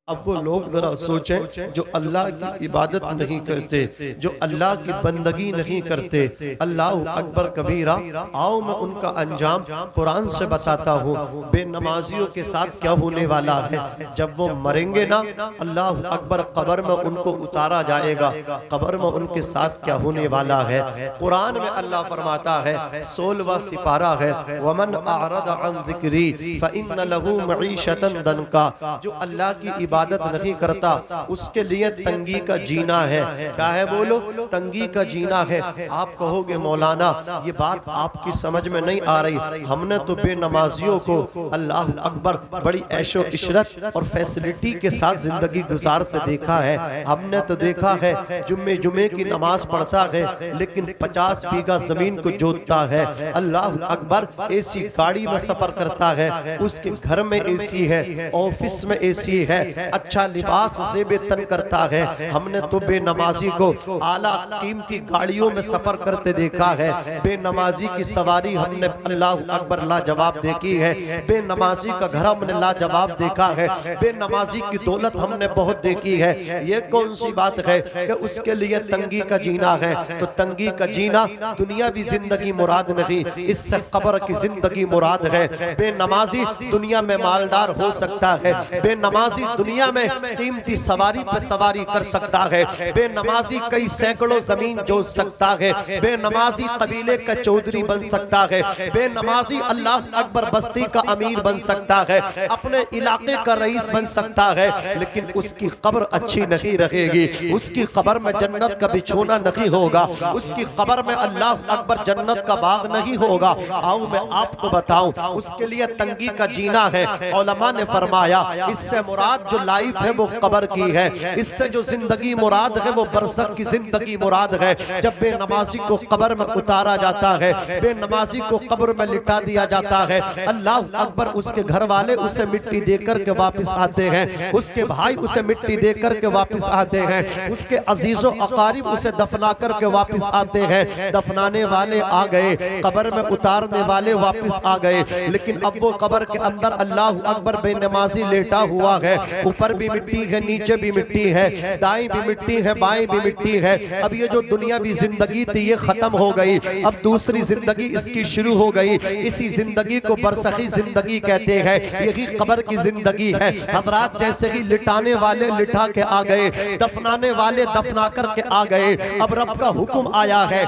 अब वो लोग जरा सोचें जो अल्लाह की इबादत नहीं करते, जो अल्लाह की बंदगी नहीं करते। अल्लाह अकबर कबीरा। आओ मैं उनका अंजाम कुरान से बताता हूँ। बेनमाजियों के साथ क्या होने वाला है जब वो मरेंगे ना, अल्लाह अकबर, कब्र में उनको उतारा जाएगा, कब्र में उनके साथ क्या होने वाला है। कुरान में अल्लाह फरमाता है, 16वां सिपारा है, वमन अअरद अन ज़िक्री फ़इन्न लहू मईशतन दनका। जो अल्लाह की इबादत नहीं करता उसके लिए तंगी का जीना है। क्या है बोलो? तंगी का जीना है। आप कहोगे मौलाना ये बात आपकी समझ में नहीं आ रही, हमने तो बेनमाजियों को अल्लाह अकबर बड़ी ऐशो इशरत और फैसिलिटी के साथ जिंदगी गुजारते देखा है। हमने तो देखा है जुम्मे जुम्मे की नमाज पढ़ता है लेकिन 50 बीघा जमीन को जोतता है। अल्लाह अकबर एसी गाड़ी में सफर करता है, उसके घर में एसी है, ऑफिस में एसी है, अच्छा लिबास से बेतन करता है। हमने तो बेनमाजी को आला कीमती गाड़ियों में सफर करते देखा है। बेनमाजी की सवारी हमने अल्लाह अकबर लाजवाब देखी है। बेनमाजी का घर हमने लाजवाब देखा है। बेनमाजी की दौलत हमने बहुत देखी है। ये कौन सी बात है कि उसके लिए तंगी का जीना है? तो तंगी का जीना दुनियावी जिंदगी मुराद नहीं, इससे कब्र की जिंदगी मुराद है। बेनमाजी दुनिया में मालदार हो सकता है, बेनमाजी दुनिया में कीमती सवारी पे सवारी कर सकता है, बेनमाजी कई सैकड़ों जमीन जोत सकता है, बेनमाजी कबीले का चौधरी बन सकता है, बेनमाजी अल्लाह अकबर बस्ती का अमीर बन सकता है, अपने इलाके का रईस बन सकता है, लेकिन उसकी कब्र अच्छी नहीं रहेगी। उसकी कब्र में जन्नत का बिछोना नहीं होगा, उसकी कब्र में अल्लाह अकबर जन्नत का बाग नहीं होगा। आओ मैं आपको बताऊं, उसके लिए तंगी का जीना है। उलमा ने फरमाया इससे मुराद जो लाइफ है वो कब्र की है, इससे जो जिंदगी मुराद है वो बरज़ख की जिंदगी मुराद है। जब बेनमाजी को कब्र में उतारा जाता है, बेनमाजी को कब्र में लिटा दिया जाता है, अल्लाह अकबर उसके घर वाले उसे मिट्टी देकर के वापस आते हैं, उसके भाई उसे मिट्टी देकर के वापस आते हैं, उसके अजीजों अकारिब उसे दफना करके वापस आते हैं। दफनाने वाले आ गए, कब्र में उतारने वाले वापस आ गए, लेकिन अब वो कब्र के अंदर अल्लाह अकबर बेनमाजी लेटा हुआ है। ऊपर भी मिट्टी है, नीचे भी मिट्टी है, दाएं भी मिट्टी है, बाएं भी मिट्टी है। अब ये जो दुनियावी जिंदगी थी ये खत्म हो गई, अब दूसरी जिंदगी इसकी शुरू हो गई। इसी जिंदगी को बरसखी जिंदगी कहते हैं, यही कब्र की जिंदगी है। हजरात जैसे ही लिटाने वाले लिटा के आ गए, दफनाने वाले दफना करके आ गए, अब रब का हुक्म आया है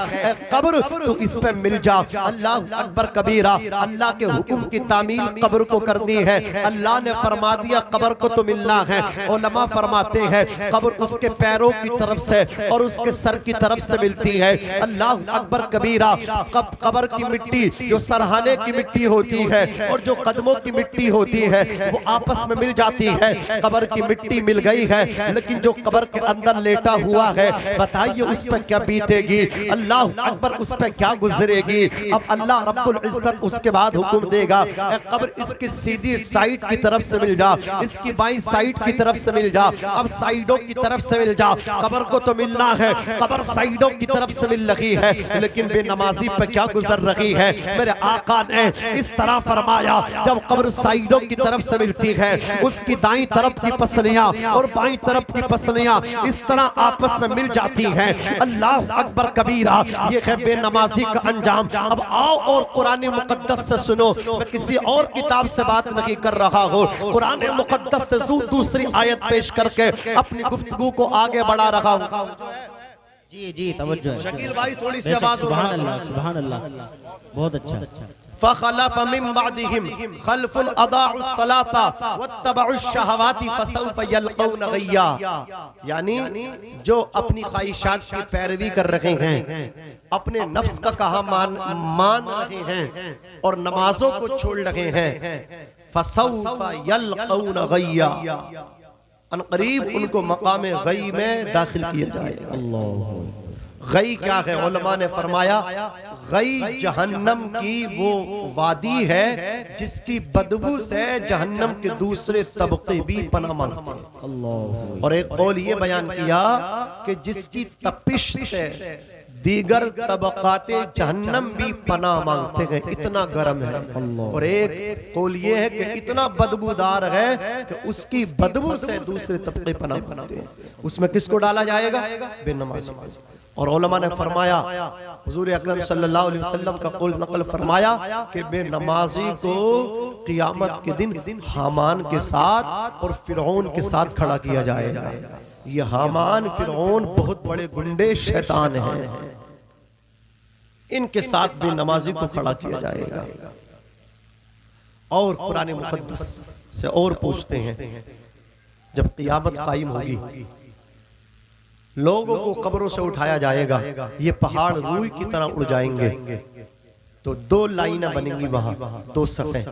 कब्र तू इस पे मिल जा। अल्लाह अकबर कबीरा। अल्लाह के हुक्म की तामील कब्र को करनी है। अल्लाह ने फरमा दिया कब्र को तो मिलना है। उलमा फरमाते हैं कब्र उसके पैरों की तरफ से और उसके सर की तरफ से मिलती है। अल्लाह अकबर कबीरा। कब्र की मिट्टी जो सरहाने की मिट्टी होती है और जो कदमों की मिट्टी होती है वो आपस में मिल जाती है। कब्र की मिट्टी मिल गई है, लेकिन जो कब्र के अंदर लेटा हुआ है बताइए उस पर क्या बीतेगी, अल्लाह अकबर उस पर क्या गुजरेगी। अब अल्लाह रब्बुल इज्जत उसके बाद हुक्म देगा कब्र इसकी सीधी साइड की तरफ से मिल जा, इसकी बाईं साइड की तरफ से मिल जा, अब साइडों की तरफ से मिल जा। कब्र को तो मिलना है, कब्र साइडों की तरफ से मिल रही है, लेकिन बेनमाजी पे क्या गुजर रही है। मेरे आका ने इस तरह फरमाया जब कब्र साइडों की तरफ से मिलती है, उसकी दाईं तरफ की पसलियां और बाईं तरफ की पसलियां इस तरह आपस में मिल जाती हैं। अल्लाह अकबर कबीरा। ये है बेनमाजी का अंजाम। अब आओ और कुरान मुकद्दस से सुनो, मैं किसी और किताब से बात नहीं कर रहा हूँ, कुरान मुकद्दस से दूसरी आयत पेश करके अपनी गुफ्तगू को आगे बढ़ा रहा हूँ। जी जी तवज्जो है। शकील भाई थोड़ी सी आवाज। सुभान अल्लाह, सुभान अल्लाह, बहुत अच्छा। फखलफ मिन बादिहिम खल्फुन अदाउस सलाता वत्तबउश शहवाति फसौफ यल्कौन गय्या। यानी जो अपनी ख्वाहिशात की पैरवी कर रहे हैं, अपने नफ्स का कहा मान रहे हैं और नमाजों को छोड़ रहे हैं, फसौफ यल्कौन गय्या, अनकरीब उनको मकाम गई में दाखिल किया जाएगा। अल्लाह। गई क्या है? उलमा ने फरमाया गई जहन्नम की वो वादी है जिसकी बदबू से जहन्नम के दूसरे तबके भी पनाह मांगते हैं। अल्लाह। और एक कौल ये बयान किया कि जिसकी तपिश से दीगर तबकाते जहन्नम भी पनाह मांगते हैं, इतना गर्म है। और एक कौल ये है कि इतना बदबूदार है कि उसकी बदबू से दूसरे तबके पनाह मांगते हैं। उसमें किसको डाला जाएगा? बेनमाजी। और उलमा ने फरमाया, हुजूर अकरम सल्लल्लाहु अलैहि वसल्लम का कौल नकल फरमाया कि बेनमाजी को क़ियामत के दिन हामान के साथ और फिरौन के साथ खड़ा किया जाएगा। ये हामान फिरौन बहुत बड़े गुंडे शैतान हैं, इनके साथ बेनमाजी को खड़ा किया जाएगा। और कुरान मुक़द्दस से और पूछते हैं, जब क़ियामत कायम होगी, लोगों को कब्रों से उठाया जाएगा, ये पहाड़ रूई की तरह उड़ जाएंगे, तो दो लाइनें बनेंगी वहां, दो सफ़े,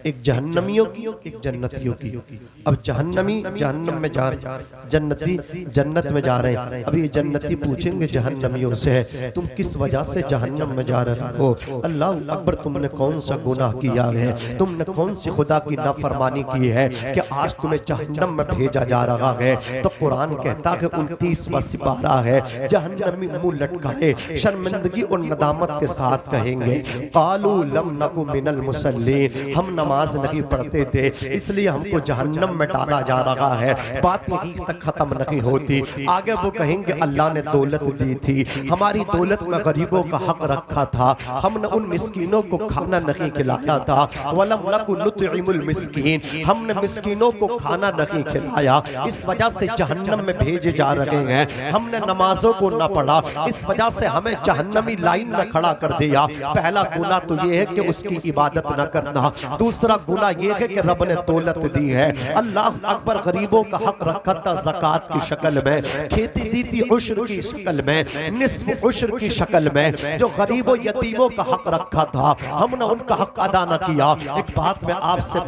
एक जहन्नमियों की, एक जन्नतियों की। अब जहन्नमी जहन्नम में जा रहे, जन्नती जन्नत में जा रहे हैं। अब ये जन्नती पूछेंगे जहन्नमियों से, है तुम किस वजह से जहन्नम में जा रहे हो? अल्लाह अकबर, तुमने कौन सा गुनाह किया है? तुमने कौन सी खुदा की नाफरमानी की है कि आज तुम्हें जहन्नम में भेजा जा रहा है? तो कुरान कहता है 29वां सिपारा है, जहन्नमी मुंह लटकाए शर्मिंदगी और नदामत के साथ कहेंगे, कालू लम नकु मिनल मुसल्लीन, हम नमाज नहीं पढ़ते थे इसलिए हमको जहन्नम में डाला जा रहा है। बात यही तक खत्म नहीं होती, आगे वो कहेंगे अल्लाह ने दौलत दी थी, हमारी दौलत में गरीबों का हक रखा था, हमने उन मिस्कीनों को खाना नहीं खिलाया था, वलम नकु नुतइमुल मिस्कीन, हमने मिस्कीनों को खाना नहीं खिलाया, इस वजह से जहन्नम में भेजे जा रहे हैं। हमने नमाजों को न पढ़ा, इस वजह से हमें जहन्नमी लाइन में खड़ा कर दिया। पहला गुनाह तो ये है कि उसकी इबादत न करना, दूसरा गुनाह ये है कि रब ने दौलत दी है, अल्लाह अकबर, गरीबों का हक रखा था ज़कात की शक्ल में, खेती दी थी उश्र की शक्ल में, निस्फ उश्र की शक्ल में, जो गरीबों यतीमों का हक रखा था हमने उनका हक अदा न किया। एक बात मैं आपसे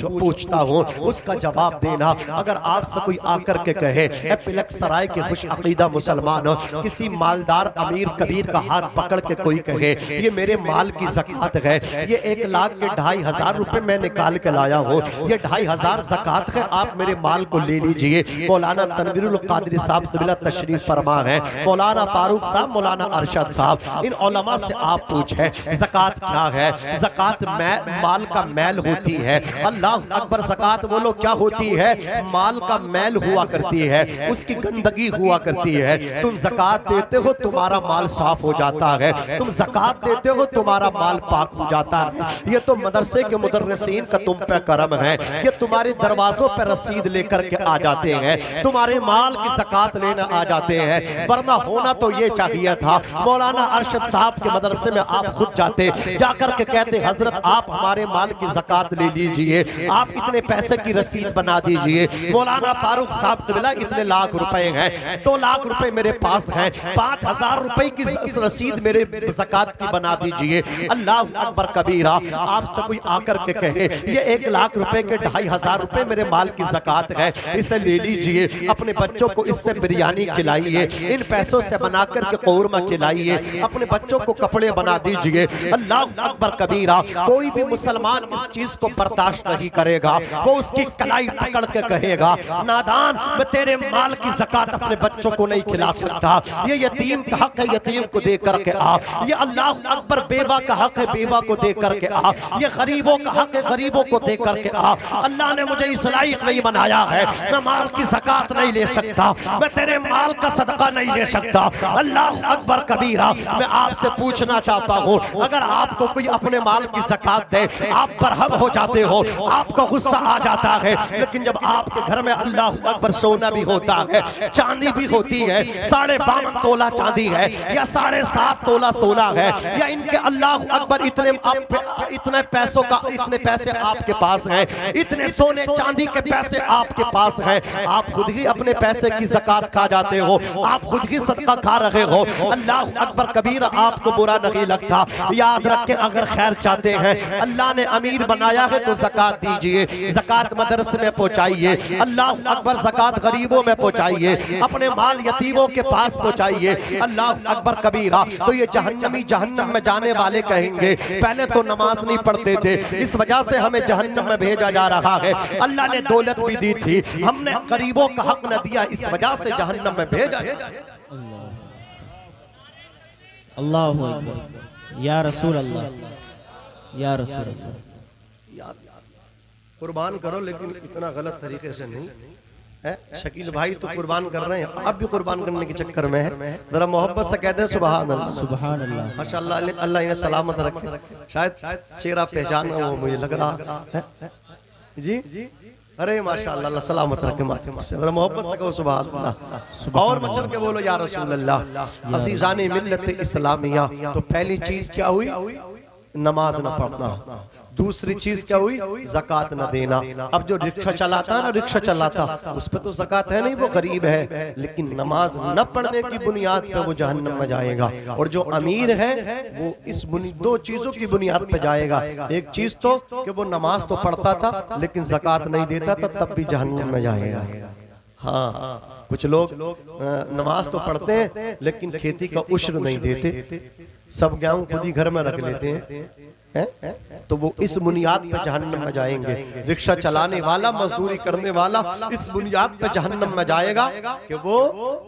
पूछता हूँ, उसका जवाब देना। अगर आपसे कोई आकर के कहे, पिलक सराय के खुश अकीदा मुसलमान, किसी मालदार अमीर कबीर का हाथ पकड़ के कोई कहे ये मेरे माल की ज़कात है, ये 1 लाख के 2,500 रुपए मैं निकाल के लाया हूँ, ये 2,500 ज़कात है, आप मेरे माल को ले लीजिए। मौलाना तनवीरुल कादरी साहब क़िबला तशरीफ फरमा है, मौलाना फारूक साहब, मौलाना अरशद साहब, इन उलमा से आप पूछे ज़कात क्या है? ज़कात माल का मैल होती है। अल्लाह अकबर, ज़कात बोलो क्या होती है? माल का मैल हुआ करती है, उसकी गंदगी हुआ करती है। तुम ज़कात देते हो, तुम्हारा माल साफ हो जाता है, तुम ज़कात देते हो, तुम्हारा माल पाक हो जाता है। ये तो मदरसे के मुदर्रिसीन का तुम पे करम है, ये तुम्हारे दरवाजों पे रसीद लेकर के आ जाते हैं, तुम्हारे माल की ज़कात लेने आ जाते हैं। वरना होना तो ये चाहिए था, मौलाना अरशद साहब के मदरसे में आप खुद जाते, जाकर के कहते हजरत आप हमारे माल की ज़कात ले लीजिए, आप इतने पैसे की रसीद बना दीजिए। मौलाना फारूक साहब क़िबला इतने लाख रुपए हैं, 2 लाख रुपए मेरे पास हैं, 5,000 रुपए की रसीद मेरे ज़कात की बना दीजिए। अल्लाह अकबर कबीरा, आपसे कोई आकर के कहे ये 1 लाख रुपए के 2,500 रुपए मेरे माल की ज़कात है, इसे ले लीजिए, अपने बच्चों को इससे बिरयानी खिलाइए, इन पैसों से बनाकर के कौरमा खिलाइए, अपने बच्चों को कपड़े बना दीजिए। अल्लाह अकबर कबीरा, कोई भी मुसलमान इस चीज को बर्दाश्त नहीं करेगा, वो उसकी कलाई पकड़ के कहेगा नादान, मैं तेरे माल की ज़कात अपने बच्चों को नहीं खिला सकता, ये यतीम का हक है, यतीम को दे करके आ, ये अल्लाह अकबर बेवा का हक है, बेवा को दे करके आ, ये गरीबों का हक है, गरीबों को दे करके आ। अल्लाह ने मुझे इस लायक नहीं बनाया है, मैं माल की ज़कात नहीं ले सकता, मैं तेरे माल का सदका नहीं ले सकता। अल्लाह अकबर कबीरा, मैं आपसे पूछना चाहता हूँ, अगर आपको कोई अपने माल की ज़कात दे, आप बरहम हो जाते हो, आपको गुस्सा आ जाता है, लेकिन जब आपके घर में अल्लाह अकबर सोना भी होता है, चांदी भी होती है, 52.5 तोला चांदी है या 7.5 तोला सोना है, या इनके अल्लाह अकबर इतने पैसों का, इतने पैसे आपके पास हैं, इतने सोने चांदी के पैसे आपके पास हैं, आप खुद ही अपने पैसे की ज़कात खा जाते हो, आप खुद ही सदका खा रहे हो। अल्लाह अकबर कबीर, आपको बुरा नहीं लगता? याद रखें, अगर खैर चाहते हैं, अल्लाह ने अमीर बनाया है तो ज़कात दीजिए, ज़कात मदरसे में पहुंचाइए, अल्लाह अकबर ज़कात गरीबों में पहुंचाइए, अपने माल यतीमों के पास पहुंचाइए। अल्लाह अकबर कबीरा, तो ये जहन्नमी जहन्नम में जाने वाले कहेंगे पहले तो नमाज नहीं पढ़ते थे, इस वजह से हमें जहन्नम में भेजा जा रहा है, अल्लाह ने दौलत भी दी थी, हमने गरीबों का हक न दिया, इस वजह से जहन्नम में भेजा। अल्लाहु अकबर, या रसूल अल्लाह, या रसूल अल्लाह। कुर्बान करो लेकिन इतना गलत तरीके से नहीं है। शकील भाई तो कुर्बान कर रहे हैं, आप भी कुर्बान करने के चक्कर में है। जरा मोहब्बत से कहते हैं सुभान अल्लाह, सुभान अल्लाह। माशाअल्लाह, अल्लाह इन्हें सलामत रखे। शायद चेहरा पहचान वो मुझे लग रहा है जी। अरे माशाअल्लाह, अल्लाह सलामत रखे माथे से। जरा मोहब्बत से कहो सुभान अल्लाह, और मचल के बोलो या रसूल अल्लाह। अज़ीज़ाने मिल्लत इस्लामिया, तो पहली चीज क्या हुई? नमाज न पढ़ना। दूसरी चीज क्या हुई? ज़कात न देना। अब जो रिक्शा चलाता है ना, रिक्शा चलाता, उस पर तो ज़कात है नहीं, वो गरीब है, लेकिन नमाज न पढ़ने की बुनियाद पे वो जहन्नम में जाएगा। और जो अमीर है वो इस दो चीजों की बुनियाद पे जाएगा। एक चीज तो कि वो नमाज तो पढ़ता था लेकिन ज़कात नहीं देता था, तब भी जहन्नम में जाएगा। हाँ, कुछ लोग नमाज तो पढ़ते हैं लेकिन खेती का उश्र नहीं देते, सब गेहूं खुद ही घर में रख लेते हैं, तो वो इस बुनियाद पे जहन्नम में जाएंगे। रिक्शा चलाने वाला, मजदूरी करने वाला इस बुनियाद पे जहन्नम में जाएगा कि वो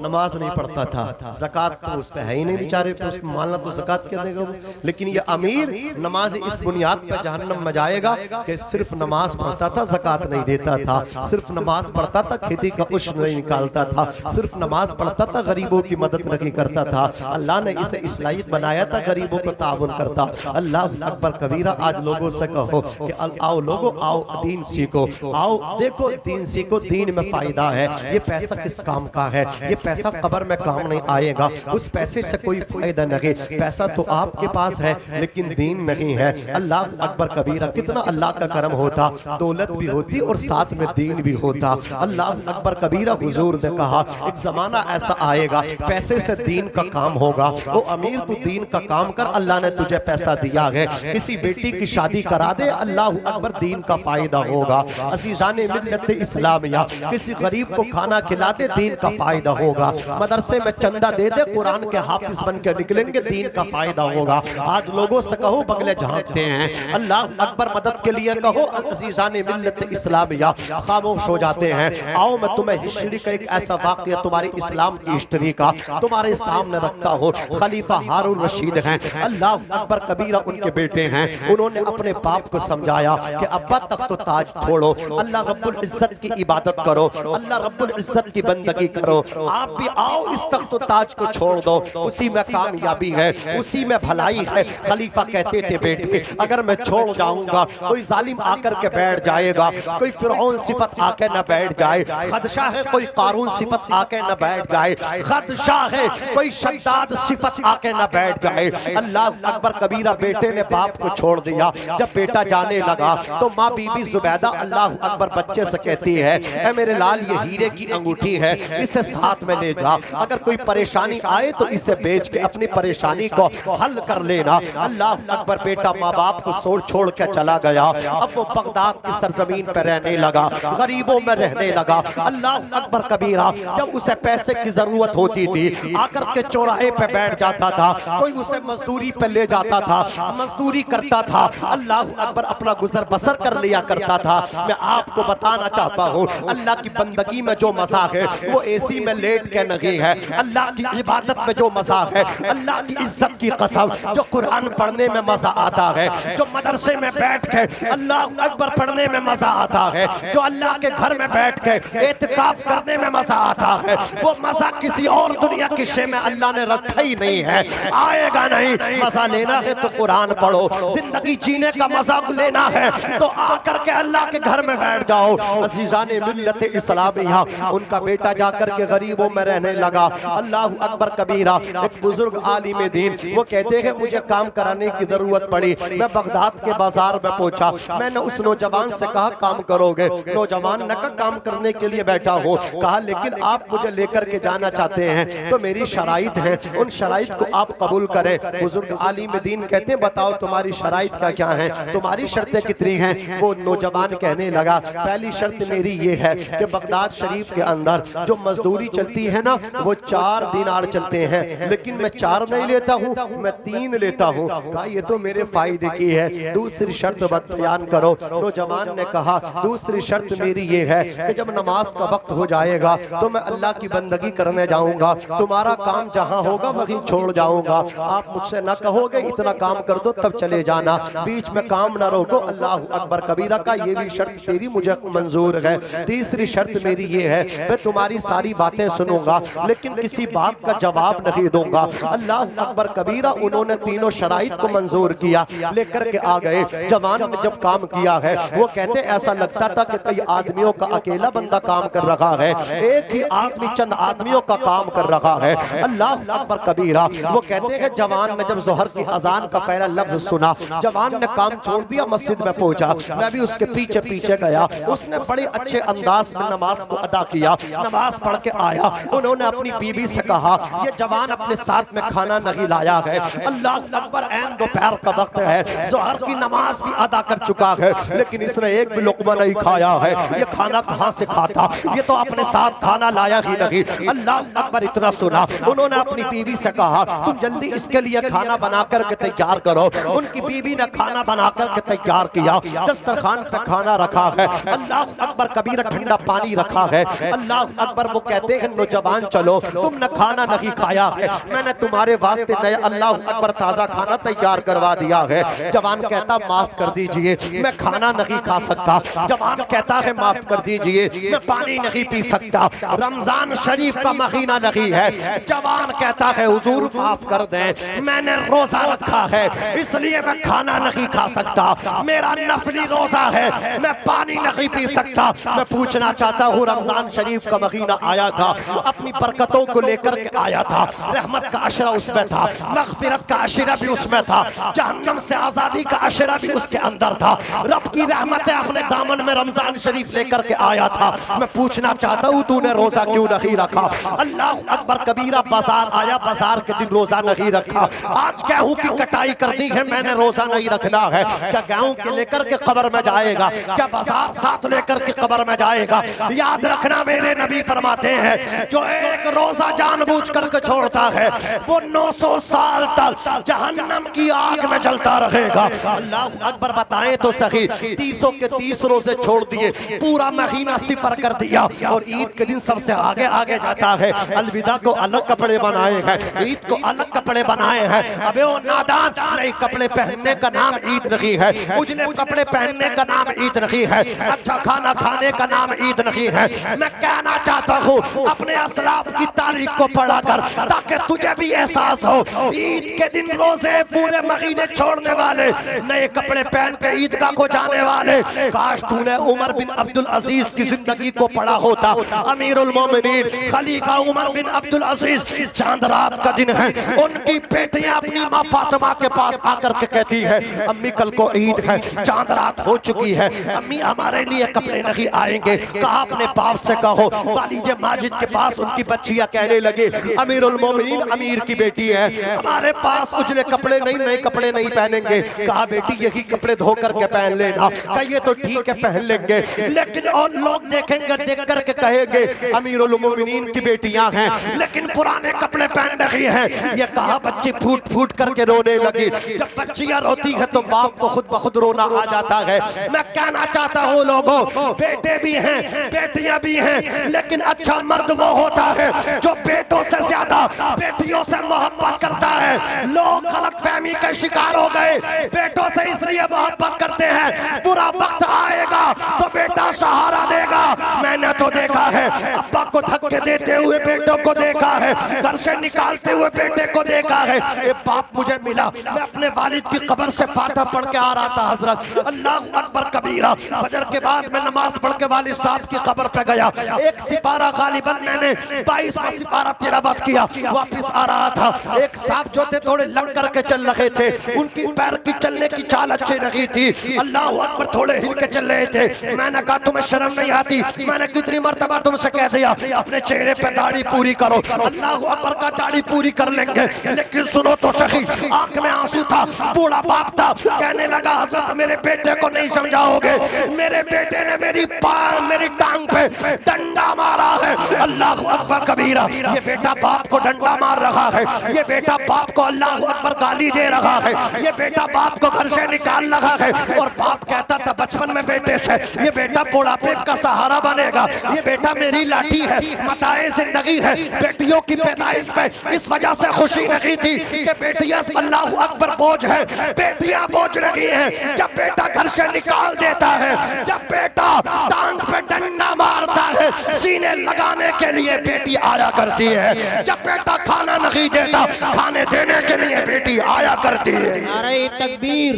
नमाज नहीं पढ़ता था, ज़कात तो उस पे है ही नहीं बेचारे पे, उसमें मानना तो ज़कात क्या देगा वो। लेकिन ये अमीर नमाज इस बुनियाद पे जहन्नम में जाएगा कि सिर्फ नमाज पढ़ता था, ज़कात नहीं देता था, सिर्फ नमाज पढ़ता था, खेती का उश्र नहीं निकालता था, सिर्फ नमाज पढ़ता था, गरीबों की मदद नहीं करता था। अल्लाह ने इसे इस लायक बनाया था गरीबों को ताउन करता। अल्लाह अकबर कबीरा। आज लोगों से कहो कि आओ लोगो, आओ दीन सीखो, आओ देखो दीन सीखो, दीन में फायदा है। ये पैसा किस काम का है? ये पैसा कब्र में काम नहीं आएगा, उस पैसे से कोई फायदा नहीं। पैसा तो आपके पास है लेकिन दीन नहीं है। अल्लाह अकबर कबीरा। कितना अल्लाह का करम होता, दौलत भी होती और साथ में दीन भी होता। अल्लाह अकबर कबीरा। हुजूर ने कहा एक जमाना ऐसा आएगा पैसे से दीन का काम होगा। वो अमीर तू दीन का काम कर, अल्लाह ने तुझे पैसा दिया है, किसी बेटी की शादी करा दे, अल्लाह अकबर दीन का फायदा होगा। अज़ीज़ाने मिल्लत इस्लामिया, किसी गरीब को खाना खिला दे, दीन का फायदा होगा। मदरसे में चंदा दे दे, कुरान के हाफिज बन के निकलेंगे, दीन का फायदा होगा। आज लोगों से कहो बगले झांकते हैं, अल्लाह अकबर मदद के लिए कहो, अज़ीज़ाने मिल्लत इस्लामिया खामोश हो जाते हैं। आओ मैं तुम्हें हिस्ट्री का एक ऐसा वाक़या, तुम्हारी इस्लाम की हिस्ट्री का तुम्हारे सामने रखता हूँ। खलीफा हारून रशीद हैं, अल्लाह अकबर कबीरा उनके बेटे हैं। उन्होंने अपने बाप को समझाया कि अब्बा तख्त ताज छोड़ो, अल्लाह रब्बुल इज्जत की इबादत करो, अल्लाह रब्बुल इज्जत की बंदगी करो। आप भी आओ इस तख्त ताज को छोड़ दो, उसी में कामयाबी है, उसी में भलाई है। खलीफा कहते थे बेटे अगर मैं छोड़ जाऊंगा कोई जालिम आकर के बैठ जाएगा, कोई फिरौन सिफत आके न बैठ जाए, खदशा है कोई कारून सिफत आके न बैठ जाए, खदशा है कोई शद्दाद सिफत आके न बैठ जाए। अल्लाह अकबर कबीरा बेटे ने बाप को छोड़ दिया। जब बेटा जाने लगा तो माँ बीबी जुबैदा अल्लाह अकबर बच्चे से कहती है, ऐ मेरे लाल ये हीरे की अंगूठी है, इसे साथ में ले जा, अगर कोई परेशानी आए तो इसे बेच के अपनी परेशानी को हल कर लेना। अल्लाह अकबर बेटा माँ बाप को छोड़ के चला गया। अब वो बगदाद की सरजमीन पर रहने लगा, गरीबों में रहने लगा। अल्लाह अकबर कबीरा। जब उसे पैसे की जरूरत होती थी आकर के चौराहे पे बैठ जाता था, कोई उसे मजदूरी पे ले जाता था, मजदूरी करता था, अल्लाह अकबर अपना गुजर बसर कर लिया करता था। मैं आपको बताना चाहता हूँ अल्लाह की बंदगी में जो मजा है वो एसी में लेट के नहीं है, अल्लाह की इबादत में जो मजा है, अल्लाह की इज्जत की कसम, जो कुरान पढ़ने में मजा आता है, जो मदरसे में बैठ के अल्लाह अकबर पढ़ने में मजा आता है, जो अल्लाह के घर में बैठ के एतिकाफ करने में मजा आता है, वो मजा किसी और दुनिया की शे में अल्लाह ने रखा ही नहीं है, आएगा नहीं। मजा लेना है तो कुरान पढ़ो, जिंदगी जीने का मजा लेना है तो आकर के अल्लाह के घर में बैठ जाओ। अज़ीज़ाने मिल्लत इस्लामिया। उनका बेटा जाकर के गरीबों में रहने लगा। अल्लाह अकबर कबीरा। एक बुजुर्ग आलिम दीन, वो कहते हैं मुझे काम कराने की जरूरत पड़ी, मैं बगदाद के बाजार में पहुंचा, मैंने उस नौजवान से कहा काम करोगे? नौजवान ने कहा काम करने के लिए बैठा हो। कहा लेकिन आप मुझे लेकर के जाना चाहते हैं तो मेरी शराइत है, उन शराइत को आप कबूल करें। बुजुर्ग आलिम दीन कहते हैं बताओ तुम्हारी तुम्हारी शराइत क्या क्या है, तुम्हारी शर्तें कितनी हैं? वो नौजवान कहने लगा पहली शर्त मेरी ये है कि बगदाद शरीफ के अंदर जो मजदूरी चलती है ना वो 4 दिनार चलते हैं, लेकिन मैं 4 नहीं लेता हूँ, मैं 3 लेता हूँ। कहा ये तो मेरे फायदे की है, दूसरी शर्त बयान करो। नौजवान ने कहा दूसरी शर्त मेरी ये है कि जब नमाज का वक्त हो जाएगा तो मैं अल्लाह की बंदगी करने जाऊंगा, तुम्हारा काम जहाँ होगा वहीं छोड़ जाऊंगा, आप मुझसे ना कहोगे इतना काम कर दो तब चले जाना, बीच में काम ना रोको। अल्लाह अकबर कबीरा का ये भी शर्त तेरी मुझे मंजूर है। तीसरी शर्त मेरी ये है मैं तुम्हारी सारी बातें सुनूंगा लेकिन किसी बात का जवाब नहीं दूंगा। अल्लाह अकबर कबीरा उन्होंने तीनों शराइत को मंजूर किया, लेकर के आ गए। जवान ने जब काम किया है वो कहते ऐसा लगता था कि कई आदमियों का अकेला बंदा काम कर रहा है, एक ही आदमी चंद आदमियों का काम कर रहा है। अल्लाह अकबर कबीरा वो कहते हैं जवान ने जब जोहर की अजान का पहला लफ्ज सुना, जवान ने काम छोड़ दिया, मस्जिद में पहुंचा। मैं भी उसके पीछे पीछे गया, उसने बड़े अच्छे अंदाज में नमाज को अदा किया, नमाज पढ़ के आया। उन्होंने अपनी बीवी से कहा ये जवान अपने साथ में खाना नहीं लाया है। अल्लाह अकबर ऐन दोपहर का वक्त है, जोहर की नमाज भी अदा कर चुका है, लेकिन इसने एक भी लुकमा नहीं खाया है। ये खाना कहाँ से खाता, ये तो अपने साथ खाना लाया ही नहीं। अल्लाह अकबर इतना सुना, उन्होंने अपनी बीवी से कहा तुम जल्दी इसके लिए खाना बना करके तैयार करो। उनकी बीवी ने खाना बना करके तैयार किया, दस्तरखान पे खाना रखा है। अल्लाह अकबर कबीरा ठंडा पानी रखा है। अल्लाह अकबर वो कहते हैं नौजवान चलो, तुमने खाना नहीं खाया है, मैंने तुम्हारे वास्ते नया अल्लाह अकबर ताजा खाना तैयार करवा दिया है। जवान कहता माफ कर दीजिए मैं खाना नहीं खा सकता। जवान कहता है माफ कर दीजिए मैं पानी नहीं पी सकता, रमजान शरीफ का महीना नहीं है। जवान कहता है हुजूर माफ कर दें, मैंने रोजा रखा है इसलिए मैं खाना नहीं खा सकता, मेरा नफली रोजा है, मैं पानी नहीं पी सकता। मैं पूछना चाहता हूँ रमजान शरीफ का महीना आया था, अपनी बरकतों को लेकर के आया था, रहमत का अशरा उसमें था, मगफिरत का अशरा भी उसमें था, जहन्नम से आजादी का अशरा भी उसके अंदर था, रब की रहमतें अपने दामन में रमजान शरीफ लेकर के आया था। मैं पूछना चाहता हूँ तूने रोजा क्यों नहीं रखा? अल्लाह अकबर कबीरा बाजार आया, बाजार के दिन रोजा नहीं रखा। आज गेहूं की कटाई करनी है, मैंने रोजा नहीं रखना है। क्या गेहूं के लेकर के कब्र में जाएगा? क्या बाजार साथ लेकर के कब्र में जाएगा? याद रखना मेरे नबी फरमाते हैं जो एक रोजा जानबूझ करके छोड़ता है वो 900 साल तक जहन्नम की आग में जलता रहेगा। अल्लाह अकबर बताएं तो सही, 30 के 30 रोजे छोड़ दिए, पूरा महीना सिफर कर दिया और ईद के दिन सबसे आगे आगे जाता है। अलविदा को अलग कपड़े बनाए हैं, ईद को अलग कपड़े बनाए हैं। अबे वो नादान, नए कपड़े पहनने का नाम ईद नहीं है, उजले कपड़े पहनने का नाम ईद नहीं है, अच्छा खाना खाने का नाम ईद नहीं है। मैं कहना चाहता हूँ अपने असलाफ की तारीख को पढ़ा कर ताकि तुझे भी एहसास हो। ईद के दिन रोजे पूरे महीने छोड़ने वाले, नए कपड़े पहन के ईदगाह को जाने वाले, काश तूने उमर बिन अब्दुल अजीज की जिंदगी को पढ़ा होता। अमीरुल मोमिनीन खलीफा उमर बिन अब्दुल अजीज, चांद रात का दिन है, उनकी बेटियां अपनी माँ फातिमा के पास आकर के कहती है अम्मी कल को ईद है, चांद रात हो चुकी है, अम्मी हमारे लिए कपड़े नहीं आएंगे। कहा अपने बाप से कहो। वालिद माजिद के पास उनकी बच्चियां कहने लगे अमीरुल मोमिनीन अमीर की बेटी है, हमारे पास उजले कपड़े नहीं, नए कपड़े नहीं पहनेंगे। कहा बेटी यही कपड़े धो करके पहन लेना। कहा ये तो ठीक है पहन लेंगे, लेकिन और लोग देखेंगे, देख करके कहेंगे अमीरुल मोमिनीन की बेटियां हैं लेकिन पुराने कपड़े पहन रही हैं। ये कहा बच्ची फूट फूट करके रोने लगी। जब बच्चियां रोती है तो बाप को खुद ब खुद रोना आ जाता है। मैं कहना चाहता हूँ लोगों, बेटे भी हैं बेटियां भी हैं, लेकिन अच्छा मर्द वो होता है जो बेटों से ज्यादा बेटियों से मोहब्बत करता है। लोग गलतफहमी के शिकार हो गए, बेटों से इसलिए मोहब्बत करते हैं बुरा वक्त आएगा तो बेटा सहारा देगा। मैंने तो देखा है अब्बा को धक्के देते हुए बेटों को देखा है, घर से निकालते हुए बेटे को देखा है। ये बाप मुझे मिला, मैं अपने वालिद की कब्र से फातिहा पढ़ के आ रहा था हजरत। अल्लाह अकबर कबीरा। फजर के बाद मैं नमाज पढ़ के वालिद साहब की कब्र पे गया। एक सिपारा गालिबन मैंने 22वां सिपारा तिलावत किया, वापिस आ रहा था। एक साहब जो थे थोड़े लग करके चल रहे थे, उनकी पैर की चलने की चाल अच्छी नहीं थी। अल्लाह अकबर थोड़े हिल के बेच रहे थे। मैंने कहा तुम्हें शर्म नहीं आती? मैंने कितनी मर्तबा तुमसे कह दिया अपने चेहरे पे दाढ़ी पूरी करो। अल्लाह अकबर का दाढ़ी पूरी कर लेंगे, लेकिन सुनो तो सही, आंख में आंसू था, बूढ़ा बाप था, कहने लगा हजरत मेरे बेटे को नहीं समझाओगे, मेरे बेटे ने मेरी टांग पे डंडा मारा है। अल्लाह अकबर कबीरा, ये बेटा बाप को डंडा मार रहा है, ये बेटा बाप को अल्लाह अकबर गाली दे रहा है, ये बेटा बाप को घर से निकाल रहा है। और बाप कहता था बचपन में बेटे से, ये बेटा बुढ़ापे का सहारा बनेगा, ये बेटा मेरी लाठी है, मताए जिंदगी है। बेटियों की पैदाइश पे इस वजह से खुशी नहीं थी कि बेटियां अल्लाह अकबर बोझ है, बेटियां बोझ रही हैं। जब बेटा घर से निकाल देता है, जब बेटा टांग पे डंडा मारता है, सीने लगाने के लिए बेटी आया करती है। जब बेटा खाना नहीं देता, खाने देने के लिए बेटी आया करती है। नारे तकबीर,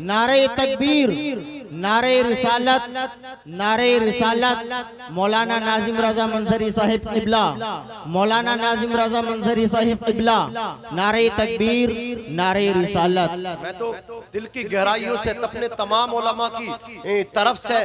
नारे तकबीर, नारे रिसालत, नारे रिसालत। मौलाना नाजिम रजा मंजरी साहिब किबला, मौलाना नाजिम रजा मंजरी साहिब किबला, नारे तकबीर, नारे रिसालत। मैं तो दिल की गहराइयों से अपने तमाम उलमा की तरफ से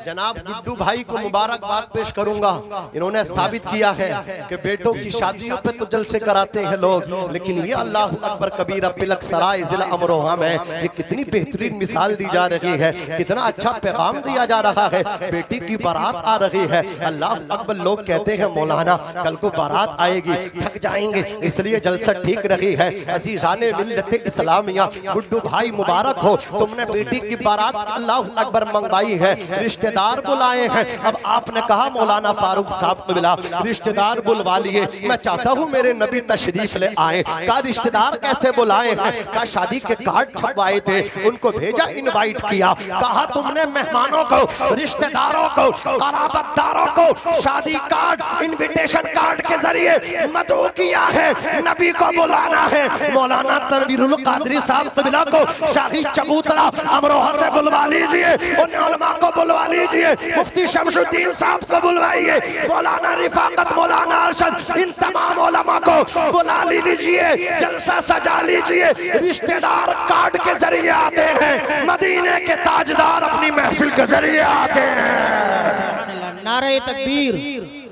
जनाब गुड्डू भाई को मुबारकबाद पेश करूंगा। इन्होंने साबित किया है कि बेटों की शादियों पे तो जलसे कराते हैं लोग, लेकिन ये अल्लाह अकबर कबीरा पिलक सराय जिला अमरोहा में ये कितनी बेहतरीन मिसाल दी जा रही है, कितना अच्छा पैगाम दिया जा रहा है। बेटी की बारात आ रही है, अल्लाह अकबर लोग कहते हैं मौलाना कल को बारात आएगी, थक जाएंगे, इसलिए जलसा ठीक रही है। अजीज़ाने मिल्लत इस्लामिया, गुड्डू भाई मुबारक हो, तुमने बेटी की बारात अल्लाह अकबर मंगवाई है, रिश्तेदार बुलाए हैं। अब आपने कहा मौलाना फारूक साहब कबिला रिश्तेदार बुलवा लिए, मैं चाहता हूँ मेरे नबी तशरीफ ले आए। का रिश्तेदार कैसे बुलाए हैं? का शादी के कार्ड छपवाए थे, उनको भेजा, इनवाइट किया, कहा तुमने मेहमानों को, रिश्तेदारों को, कराबतदारों को शादी कार्ड, इनविटेशन कार्ड के जरिए मदऊ किया है, नबी को बुलाना है। मौलाना तनवीरुल कादरी साहब कबिला को शाही चबूतरा अमरोहा से बुलवा लीजिए, उन उलमा को बुलवा लीजिए, मुफ्ती शमसुद्दीन साहब को बुलवाइए, मौलाना रिफाकत, मौलाना अरशद, इन तमाम उलमा को बुला लीजिए, जलसा सजा लीजिए। रिश्तेदार कार्ड के जरिए आते हैं, मदीने के ताजदार अपनी महफिल के जरिए आते हैं। नारे तकबीर,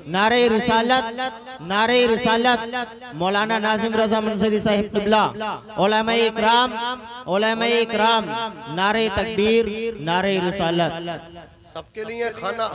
नारे रिसालत, नारे रिसालत। मौलाना नाजिम रजा मंजरी साहिब किबला, उलमाए इकराम, उलमाए इकराम, नारे तकबीर, नारे रिसालत। सबके लिए खाना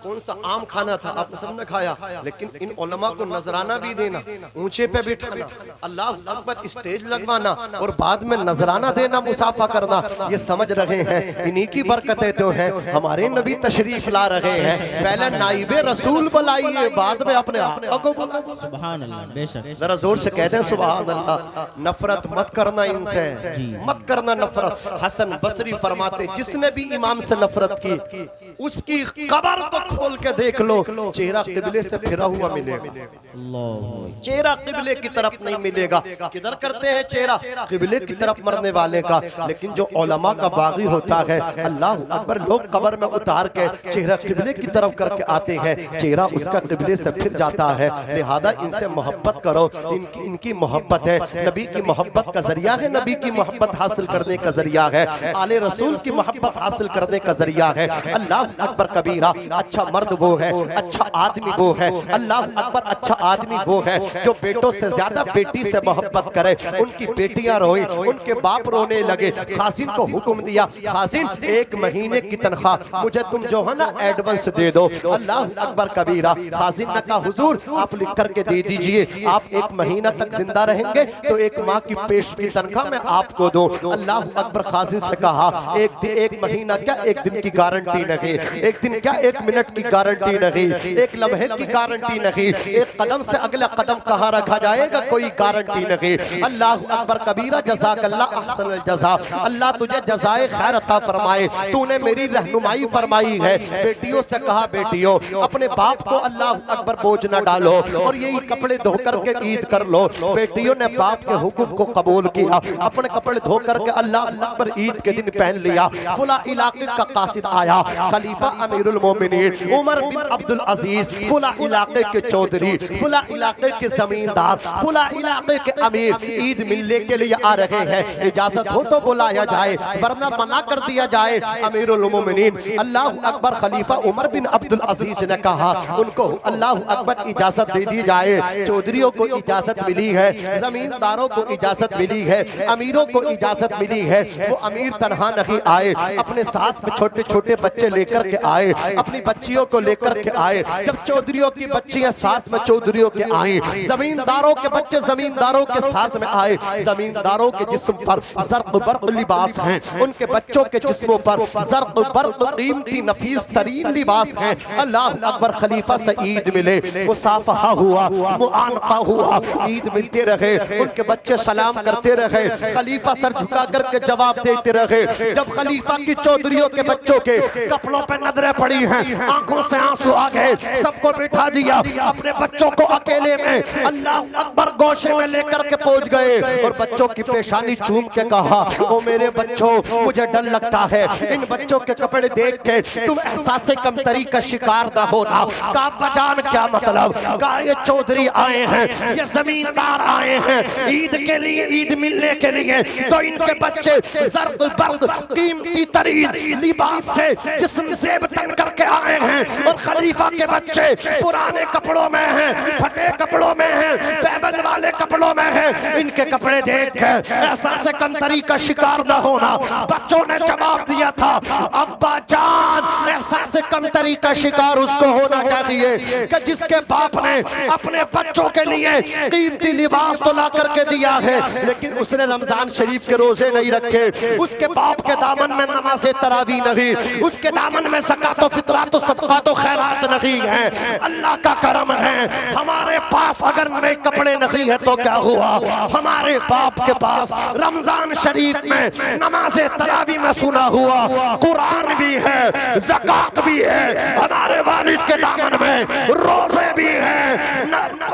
कौन सा आम खाना था, आपने सबने खाया, लेकिन इन उलमा को नजराना भी देना, ऊंचे पे बिठाना, अल्लाह अकबर स्टेज लगवाना और बाद में नजराना देना, मुसाफा करना, ये समझ रहे हैं। इन्हीं की बरकतें तो हैं, हमारे नबी तशरीफ ला रहे हैं। पहले नाइबे रसूल बुलाइए, बाद में अपने आका को बुलाइए। सुभान अल्लाह, बेशक। जरा जोर से कहते हैं सुभान अल्लाह। नफरत मत करना इनसे, मत करना नफरत। हसन बसरी फरमाते जिसने भी इमाम से नफरत की उसकी कब्र तो खोल के देख लो, चेहरा किबले से फिरा हुआ मिलेगा, चेहरा किबले की तरफ नहीं मिलेगा। किधर करते हैं चेहरा? किबले की तरफ मरने वाले का। लेकिन जो उलमा का बागी होता है, अल्लाह अकबर, लोग कब्र में उतार के चेहरा किबले की तरफ करके आते हैं, चेहरा उसका किबले से फिर जाता है। लिहाजा इनसे मोहब्बत करो, इनकी मोहब्बत है, नबी की मोहब्बत का जरिया है, नबी की मोहब्बत हासिल करने का जरिया है, आले रसूल की मोहब्बत हासिल करने का जरिया है। अल्लाह अकबर कबीरा, अच्छा मर्द वो है, अच्छा आदमी वो है, अल्लाह अकबर अच्छा आदमी वो है जो बेटों से ज्यादा बेटी से मोहब्बत करे। उनकी बेटियां रोई, उनके बाप रोने लगे। खासिन को हुक्म दिया, खासिन 1 महीने की तनख्वाह मुझे तुम जो है ना एडवांस दे दो। अल्लाह अकबर कबीरा, खासिन ने कहा हुजूर आप लिख करके दे दीजिए, आप 1 महीना तक जिंदा रहेंगे तो 1 माह की पेश की तनख्वाह मैं आपको दो। अल्लाह अकबर खासिन से कहा 1 महीना क्या, 1 दिन की गारंटी नहीं, 1 दिन क्या, 1 मिनट की गारंटी नहीं, 1 लम्हे की गारंटी नहीं, 1 कदम से अगला कदम कहाँ रखा जाएगा कोई गारंटी नहीं। अल्लाह अकबर कबीरा, जज़ाकल्लाह अहसनल जज़ा, अल्लाह तुझे जज़ाए खैर अता फरमाए, तूने मेरी रहनुमाई फरमाई है। बेटियों से कहा बेटियों अपने बाप को अल्लाह अकबर बोझ न डालो और यही कपड़े धो करके ईद कर लो। बेटियों ने बाप के हुक्म को कबूल किया, अपने कपड़े धो करके अल्लाह अकबर ईद के दिन पहन लिया। फुला इलाके का कासिद आया, खलीफा अमीरुल मोमिनीन उमर बिन अब्दुल अजीज फुला इलाके के चौधरी, फुला इलाके के जमींदार, फुला इलाके के अमीर ईद मिलने के लिए आ रहे हैं, इजाजत हो तो बुलाया जाए वरना मना कर दिया जाए। अमीरुल मोमिनीन अल्लाह अकबर खलीफा उमर बिन अब्दुल अजीज ने कहा उनको अल्लाह अकबर इजाजत दे दी जाए। चौधरियों को इजाजत मिली है, जमींदारों को इजाजत मिली है, अमीरों को इजाजत मिली है। वो अमीर तनहा नहीं आए, अपने साथ में छोटे छोटे बच्चे लेकर के आए, अपनी बच्चियों को लेकर के आए। जब चौधरियों की बच्चियां साथ में चौधरियों के आई, जमींदारों के बच्चे जमींदारों के साथ में आए। जमींदारों के जिस्म पर ज़र्क़ बर्क़ लिबास हैं, उनके बच्चों के जिस्मों पर ज़र्क़ बर्क़ कीमती नफीस तरीन लिबास हैं। अल्लाह अकबर खलीफा से ईद मिले, मुसाफहा हुआ, मुआनका हुआ, ईद मिलते रहे, उनके बच्चे सलाम करते रहे, खलीफा सर झुका करके जवाब देते रहे। जब खलीफा की चौधरियों के बच्चों के कपड़ों पे नजरें पड़ी हैं, आंखों से आंसू आ गए, सबको बिठा दिया, अपने बच्चों को अकेले में अल्लाह अकबर गोशे में लेकर के पहुंच गए और बच्चों की पेशानी चूम के कहा ओ मेरे बच्चों, मुझे डर लगता है इन बच्चों के कपड़े देख के तुम एहसास कमतरी का शिकार न होना। का बजान क्या मतलब, का ये चौधरी आए हैं, ये जमींदार आए हैं ईद के लिए, ईद मिलने के लिए, तो इनके बच्चे ज़र्क़ बर्क़ कीमती तरीन लिबास से जिस्म ज़ेब तन करके आए हैं और खलीफा के बच्चे पुराने कपड़ों में हैं, फटे कपड़ों में हैं, पैबंद वाले कपड़ों में हैं। इनके कपड़े देख के एहसास कमतरी का शिकार न होना। बच्चों ने जवाब दिया था अब्बा जान, एहसास कमतरी का शिकार उसको होना चाहिए कि जिसके बाप ने अपने बच्चों के लिए कीमती लिबास तो ला करके दिया है, लेकिन उसने रमजान शरीफ के रोजे नहीं रखे, उसके बाप के दामन में नमाज़े तरावी नहीं, उसके दामन में ज़कात व फितरात व सदक़ात व खैरात नहीं है। अल्लाह का करम है, हमारे पास अगर नए कपड़े नहीं है तो क्या हुआ, हमारे बाप के पास रमजान शरीफ में नमाज़े तरावी में सुना हुआ कुरान भी है, ज़कात भी है, हमारे वालिद के दामन में रोजे भी है।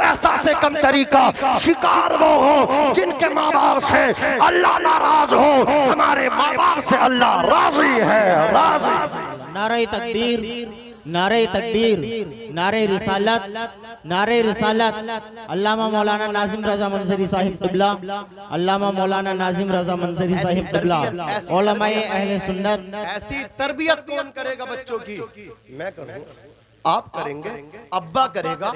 ऐसा से कम तरीका शिकार वो हो जिनके माँ बाप से अल्लाह नाराज हो, हमारे माँ बाप से अल्लाह राजी है, राजी। नारे तकबीर, नारे तकबीर, नारे रिसालत, नारे रिसालत। अल्लामा मौलाना नाजिम रजा मंसरी साहिब क़िबला, अल्लामा मौलाना नाजिम रजा मंसरी साहिब क़िबला, उलमाए अहले सुन्नत। ऐसी तरबियत कौन करेगा बच्चों की? मैं करूँगा, आप करेंगे, अब्बा करेगा,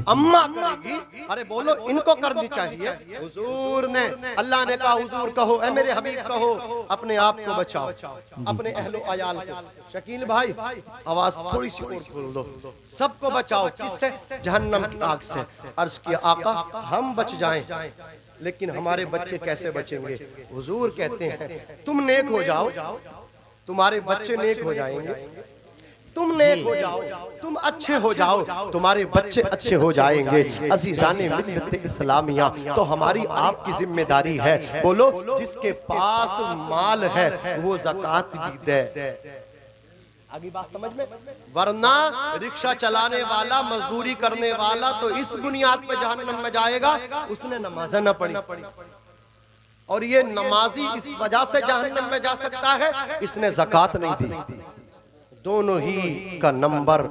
अम्मा करेगी। अरे बोलो, इनको करनी चाहिए। हुजूर ने, अल्लाह ने कहा हुजूर कहो, ऐ मेरे हबीब कहो, अपने आप को बचाओ, अपने अहलो अयाल को। शकील भाई आवाज थोड़ी सी और खोल दो। सबको बचाओ, किससे? जहन्नम की आग से। अर्ज किया आका हम बच जाएं, लेकिन हमारे बच्चे कैसे बचेंगे? हुजूर कहते हैं तुम नेक हो जाओ, तुम्हारे बच्चे नेक हो जाएंगे। तुम नेक हो जाओ, तुम अच्छे हो जाओ, तुम्हारे बच्चे अच्छे हो जाएंगे। अज़ीज़ाने मिल्लत इस्लामिया, तो हमारी आपकी जिम्मेदारी है। बोलो, जिसके पास माल है वो ज़कात भी दे। आगे बात समझ में? वरना रिक्शा चलाने वाला, मजदूरी करने वाला तो इस बुनियाद पे जहन्नम में जाएगा, उसने नमाज़ न पढ़ी, और ये नमाजी इस वजह से जहन्नम में जा सकता है, इसने ज़कात नहीं दी। दोनों ही का नंबर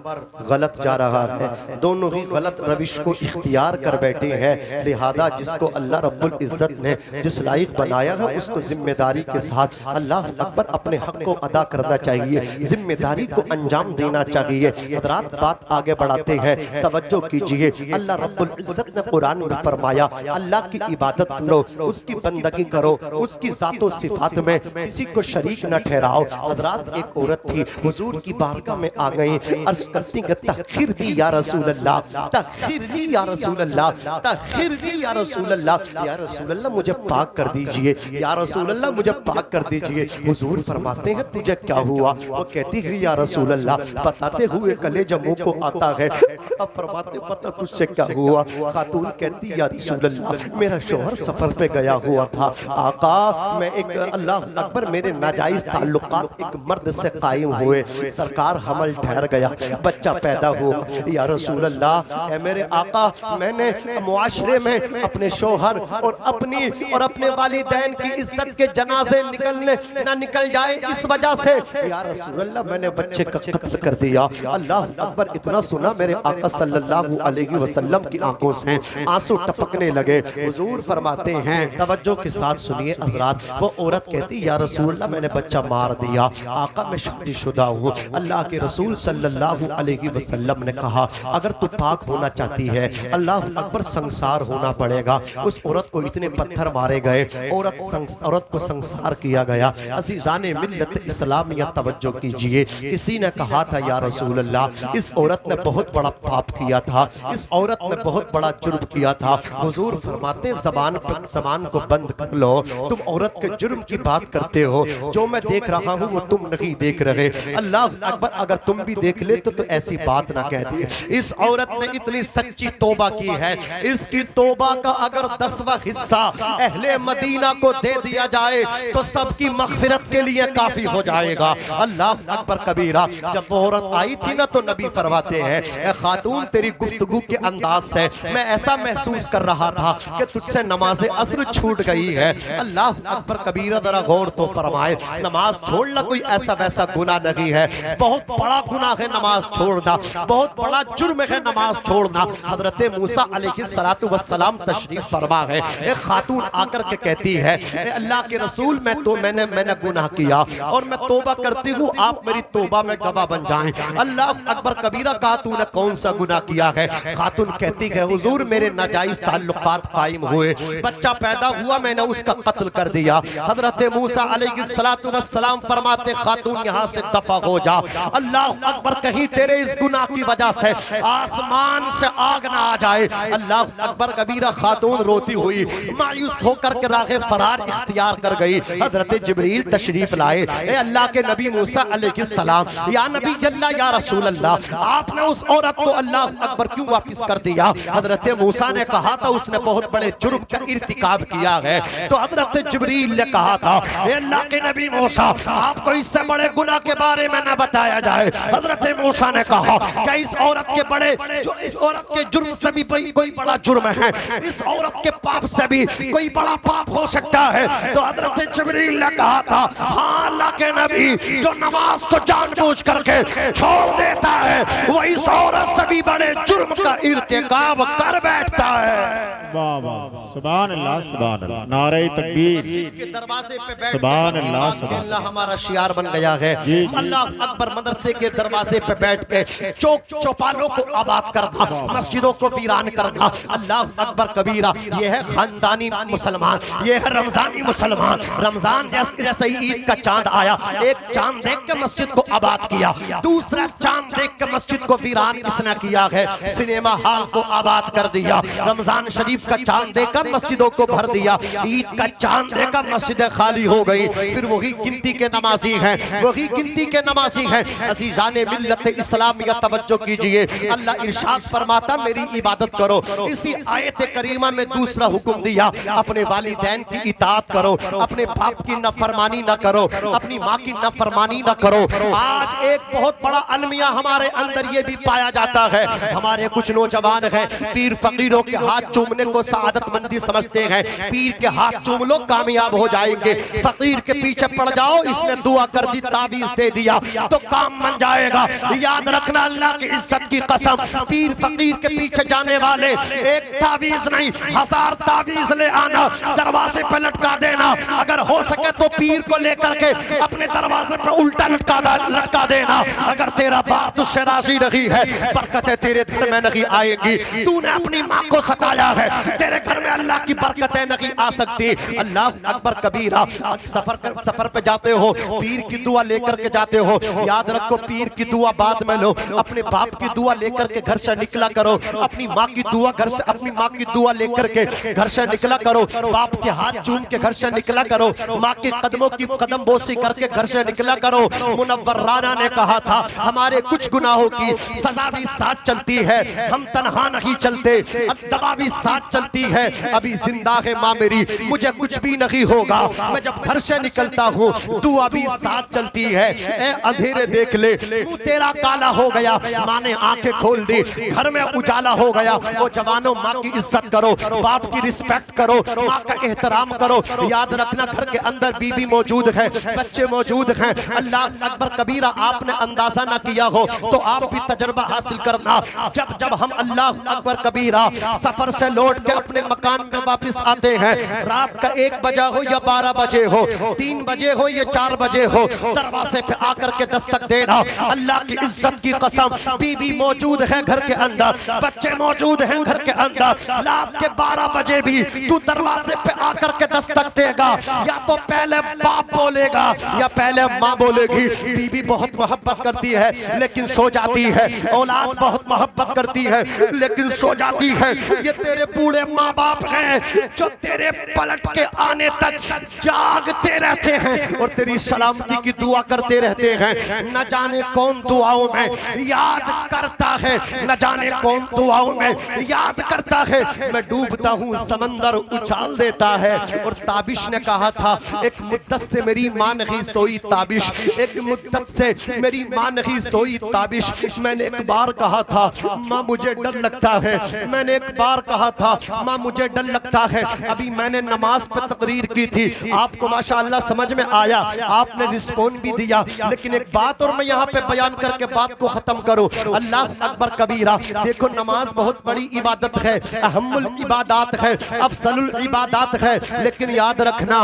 गलत जा रहा है, दोनों ही गलत रविश को इख्तियार कर बैठे हैं। लिहाजा जिसको अल्लाह रब्बुल इज्जत ने जिस लायक बनाया है, उसको जिम्मेदारी के साथ अल्लाह अकबर अपने हक को अदा करना चाहिए, जिम्मेदारी को अंजाम देना चाहिए। हज़रात बात आगे बढ़ाते हैं, तवज्जो कीजिए। अल्लाह रब्बुल इज्जत ने कुरान में फरमाया, अल्लाह की इबादत करो, उसकी बंदगी करो, उसकी ज़ातो सिफात में किसी को शरीक न ठहराओ। हज़रात एक औरत थी, हुजूर की बारगाह में आ गई, अर्ज करती कि तखिर दी या रसूल अल्लाह, तखिर दी या रसूल अल्लाह, तखिर दी या रसूल अल्लाह, या रसूल अल्लाह मुझे पाक कर दीजिए, या रसूल अल्लाह मुझे पाक कर दीजिए। हुजूर फरमाते हैं तुझे क्या हुआ? वो कहती है या रसूल अल्लाह, बताते हुए कलेजा मुंह को आता है। अब फरमाते पता तुझसे क्या हुआ? खातून कहती या रसूल अल्लाह, मेरा शौहर सफर पे गया हुआ था, आका मैं एक, अल्लाह अकबर, मेरे नाजायज ताल्लुकात एक मर्द से कायम हुए, सरकार हमल ठहर गया, बच्चा पैदा हुआ। या रसूल अल्लाह, ए मेरे आका, मैंने मुआशरे में अपने शोहर और अपने वालिदैन की इज्जत के जनाजे निकलने ना निकल जाए इस वजह से, या रसूल अल्लाह, मैंने बच्चे का कत्ल कर दिया। अल्लाह अकबर। इतना सुना मेरे आका सल्लल्लाहु अलैहि वसल्लम की आंखों से आंसू टपकने लगे। हुजूर फरमाते हैं, तवज्जो के साथ सुनिए हजरात, वो औरत कहती, या रसूल अल्लाह, मैंने बच्चा मार दिया। आका, मैं शादीशुदा हूँ। अल्लाह के रसूल सल्लल्लाहु अलैहि वसल्लम ने कहा, अगर तू पाक होना चाहती है, अल्लाह अकबर, संसार होना पड़ेगा। उस औरत को इतने पत्थर मारे गए, औरत को संसार किया गया। अज़ीज़ाने मिल्लत इस्लामिया, तवज्जो कीजिए। किसी ने कहा था, या रसूल अल्लाह, इस औरत ने बहुत बड़ा पाप किया था, इस औरत ने बहुत बड़ा जुर्म किया था। हुजूर फरमाते, ज़बान को बंद कर लो, तुम औरत के जुर्म की बात करते हो, जो मैं देख रहा हूँ वो तुम नहीं देख रहे। अल्लाह अकबर, अगर तुम भी देख ले तो ऐसी बात ना कह दी। इस औरत ने इतनी सच्ची तौबा की है, इसकी तौबा का अगर 10वां हिस्सा अहले मदीना को दे दिया जाए तो सबकी मग़फ़िरत के लिए काफी हो जाएगा। अल्लाह अकबर कबीरा। जब वो औरत आई थी ना, तो नबी फरमाते हैं, ए खातून, तेरी गुफ्तगू के अंदाज से मैं ऐसा महसूस कर रहा था कि तुझसे नमाज असर छूट गई है। अल्लाह अकबर कबीरा। जरा गौर तो फरमाए, नमाज छोड़ना कोई ऐसा वैसा गुनाह नहीं है, बहुत बड़ा गुनाह है नमाज छोड़ना, बहुत बड़ा जुर्म है नमाज छोड़ना। हजरत मूसा अलैहिस्सलातु वस्सलाम तशरीफ फरमा है। एक खातून आकर के कहती है, अल्लाह के रसूल, मैंने गुनाह किया और मैं तौबा करती हूँ, आप मेरी तौबा में गवाह बन जाएं। अल्लाह अकबर कबीरा। कहा, तूने कौन सा गुनाह किया है? खातून कहती है, हुजूर, मेरे नाजायज ताल्लुकात कायम हुए, बच्चा पैदा हुआ, मैंने उसका कत्ल कर दिया। हजरत मूसा अलैहिस्सलातु वस्सलाम फरमाते, खातून, यहाँ से दफा हो जा। अल्लाह अकबर। कहीं तेरे इस गुनाह की वजह से आसमान से आग ना आ जाए। अल्लाह अकबर कबीरा। खातून रोती हुई मायूस होकर के राह फरार इख्तियार कर गई। हजरत जिब्रील तशरीफ लाए। ए अल्लाह के नबी मूसा अलैहिस्सलाम, या नबी अल्लाह, या रसूल अल्लाह, आपने उस औरत को अल्लाह अकबर क्यों वापस कर दिया? हजरत मूसा ने कहा था, उसने बहुत बड़े जुर्म का इर्तिकाब किया है। तो हजरत जिब्रील ने कहा था, ए अल्लाह के नबी मूसा, आपको इससे बड़े गुनाह के बारे में न बताया जाए। हजरत मूसा ने कहा कि इस औरत के जुर्म से भी कोई बड़ा जुर्म है, इस औरत के पाप से भी कोई बड़ा पाप हो सकता है। तो हजरत जिब्रील ने कहा था, हाँ, अल्लाह के नबी, जो नमाज को जानबूझ करके छोड़ देता है, वो इस औरत से भी बड़े जुर्म का इर्तिकाब कर बैठता है। वाह वाह, सुभान अल्लाह, सुभान अल्लाह, नारे तकबीर। के दरवाजे पे बैठ, सुभान अल्लाह, सुभान अल्लाह हमारा शियार बन गया है। अल्लाह अकबर। मदरसे के दरवाजे पे बैठ के चौक चौपालों को आबाद करना, मस्जिदों को वीरान करना। अल्लाह अकबर कबीरा। ये है खानदानी मुसलमान, ये है रमजानी मुसलमान। रमजान जैसे ही ईद का चांद आया, एक चांद देख के मस्जिद को आबाद किया, दूसरा चांद देख के मस्जिद को वीरान इसने किया है। सिनेमा हॉल को आबाद कर दिया, रमजान शरीफ का चांद देखकर मस्जिदों को भर दिया, ईद का चांद देखकर मस्जिदें खाली हो गई। फिर वही गिनती के नमाजी हैं, वही गिनती के नमाजी हैं। अज़ीज़ाने मिल्लत इस्लामिया, तवज्जो कीजिए। अल्लाह इरशाद फरमाता, मेरी इबादत करो। इसी आयत करीमा में दूसरा हुक्म दिया, अपने वालिदैन की इताअत करो, अपने बाप की नाफरमानी न करो, अपनी माँ की नाफरमानी न करो। आज एक बहुत बड़ा अलमिया हमारे अंदर ये भी पाया जाता है। हमारे कुछ नौजवान हैं, पीर फकीरों के हाथ चूमने को सआदतमंदी समझते हैं। पीर के हाथ चूम लो, कामयाब हो जाएंगे। फकीर के पीछे पड़ जाओ, इसने दुआ कर दी, ताबीज दे दिया तो काम बन जाएगा। याद रखना, अल्लाह की इज्जत की कसम, पीर फकीर के पीछे जाने वाले एक ताबीज नहीं, 1000 ताबीज ले आना, दरवाजे पे लटका देना। अगर हो सके तो पीर को लेकर के अपने दरवाजे पे उल्टा लटका देना। अगर तेरा बाप तुझसे राजी नहीं है, बरकतें तेरे घर में नहीं आएंगी। तूने अपनी माँ को सताया है, तेरे घर में अल्लाह की बरकतें नहीं आ सकती। अल्लाह अकबर कबीरा। सफर पे जाते हो, पीर की दुआ लेकर के जाते हो, याद रखो, पीर की दुआ बाद में लो। अपने बाप की दुआ लेकर के घर से निकला करो, अपनी माँ की दुआ अपनी माँ की दुआ लेकर के घर से निकला करो, बाप के हाथ चूम के घर से निकला करो, माँ के कदमों की कदम बोसी करके घर से निकला करो। मुनव्वर राना ने कहा था, हमारे कुछ गुनाहों की सजा भी साथ चलती है, हम तन्हा नहीं चलते, अद्दबा भी साथ चलती है, अभी जिंदा है माँ मेरी, मुझे कुछ भी नहीं होगा। मैं जब घर से निकलता हूँ तू अभी साथ चलती है। ए अंधेरे देख ले, मुंह तेरा काला हो गया, माँ ने आंखें खोल दी, घर में उजाला हो गया। वो जवानों, माँ की इज्जत करो, बाप की रिस्पेक्ट करो, माँ का एहतराम करो। याद रखना घर के अंदर बीबी मौजूद है, बच्चे मौजूद हैं। अल्लाह अकबर कबीरा आपने अंदाजा ना किया हो तो आप भी तजर्बा हासिल करना। जब जब हम अल्लाह अकबर कबीरा सफर से लौट के अपने मकान में वापस आते हैं, रात का 1 बजा हो या 12 बजे हो, 3 बजे हो या 4 बजे हो, दरवाजे पे आकर के दस्तक देना। अल्लाह की इज्जत की कसम, बीबी मौजूद है घर के अंदर, बच्चे मौजूद हैं घर के अंदर, रात के 12 बजे भी तू दरवाजे पे आकर के दस्तक देगा, या तो पहले बाप बोलेगा या पहले माँ बोलेगी। बीबी बहुत मोहब्बत करती है लेकिन सो जाती है, औलाद बहुत मोहब्बत करती है लेकिन सो जाती है। ये तेरे बूढ़े माँ बाप हैं जो तेरे पलट के आने तक जागते रहते हैं और तेरी सलामती की दुआ करते रहते हैं। न जाने कौन दुआओं में याद करता है, न जाने कौन दुआओं में याद करता है। मैं डूबता हूँ समंदर उछाल देता है। और ताबिश ने कहा था, एक मुद्दत से मेरी माँ नहीं सोई ताबिश, एक मुद्दत से मेरी माँ नहीं सोई ताबिश। मैंने एक बार कहा था माँ मुझे डर लगता है, मैंने एक बार कहा था माँ मुझे डर लगता है। अभी मैंने नमाज पे तकरीर की थी, आपको माशाअल्लाह समझ में आया, आपने रिस्पॉन्ड भी दिया। लेकिन एक बात और मैं यहाँ पे बयान करके बात को खत्म करूं। अल्लाह अकबर कबीरा, देखो नमाज बहुत बड़ी इबादत है, अहमुल इबादात है, अफसलुल इबादात है। लेकिन याद रखना,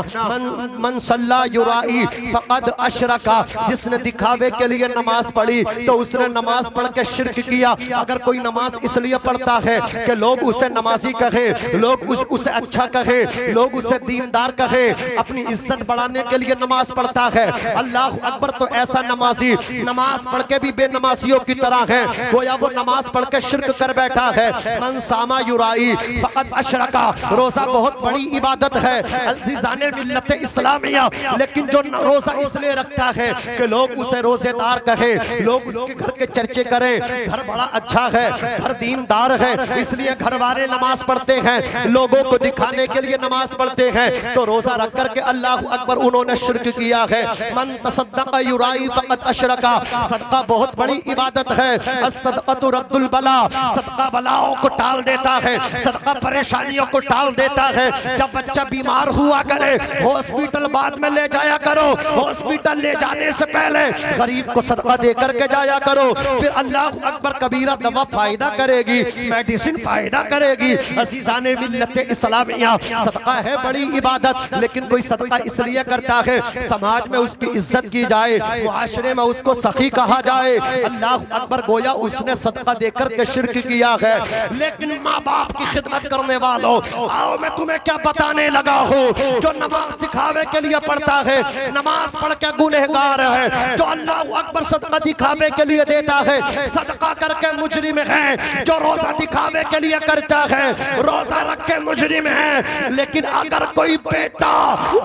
मन सल्ला युराई फक़द अशरका, जिसने दिखावे के लिए नमाज पढ़ी तो उसने नमाज पढ़ के शिर्क किया। अगर कोई नमाज इसलिए पढ़ता है कि लोग उसे नमाजी कहे, लोग उसे अच्छा कहे, लोग उसे दीनदार कहे, अपनी इज्जत बढ़ाने के लिए नमाज पढ़ता है, अल्लाह अकबर, तो ऐसा नमाजी नमाज पढ़ के भी बेनमाजियों की तरह है, गोया वो नमाज पढ़ के शिर्क कर बैठा है। मन सामा युराई फक़द अशरका, रोजा बहुत बड़ी इबादत है अज़ीज़ाने मिल्लत इस्लामिया, लेकिन जो रोजा इसलिए रखता है कि लोग उसे रोजेदार कहे, लोग उसके घर के चर्चे करें, घर बड़ा अच्छा है, घर दीनदार है, इसलिए घर वाले नमाज पढ़ते हैं, लोगों को दिखाने के लिए नमाज पढ़ते हैं, तो रोजा रख करके अल्लाह अकबर उन्होंने शिर्क किया है। मन तसद्दक़ युराई फक़द अशरका, सदका बहुत बड़ी इबादत है। अस्सदक़तु रद्दुल बला, सदका बलाओं को टाल देता है, सदका परेशानियों को टाल देता है। जब बच्चा बीमार हुआ करे, हॉस्पिटल बाद में ले जाया करो, हॉस्पिटल ले जाने से पहले गरीब को सदका दे करके जाया करो, फिर अल्लाह अकबर कबीरा दवा फायदा करेगी, मेडिसिन फायदा करेगी। अज़ीज़ाने मिल्लत इस्लामिया, सदका है बड़ी इबादत, लेकिन कोई सदका इसलिए करता है समाज में उसकी इज्जत की जाए, मुआशरे में उसको सखी कहा जाए। अल्लाह अकबर, गोया उसने सदका देकर के शिर्क किया है। लेकिन माँ बाप की खिदमत करने वालों, आओ मैं तुम्हें क्या बताने लगा हूँ। जो नमाज दिखावे के लिए पढ़ता है, नमाज पढ़ के गुनहगार है। जो अल्लाह अकबर सदका दिखावे के लिए देता है, सदका करके मुजरिम है। जो रोजा दिखावे के लिए करता है, रोजा रख के मुजरिम है। लेकिन अगर कोई बेटा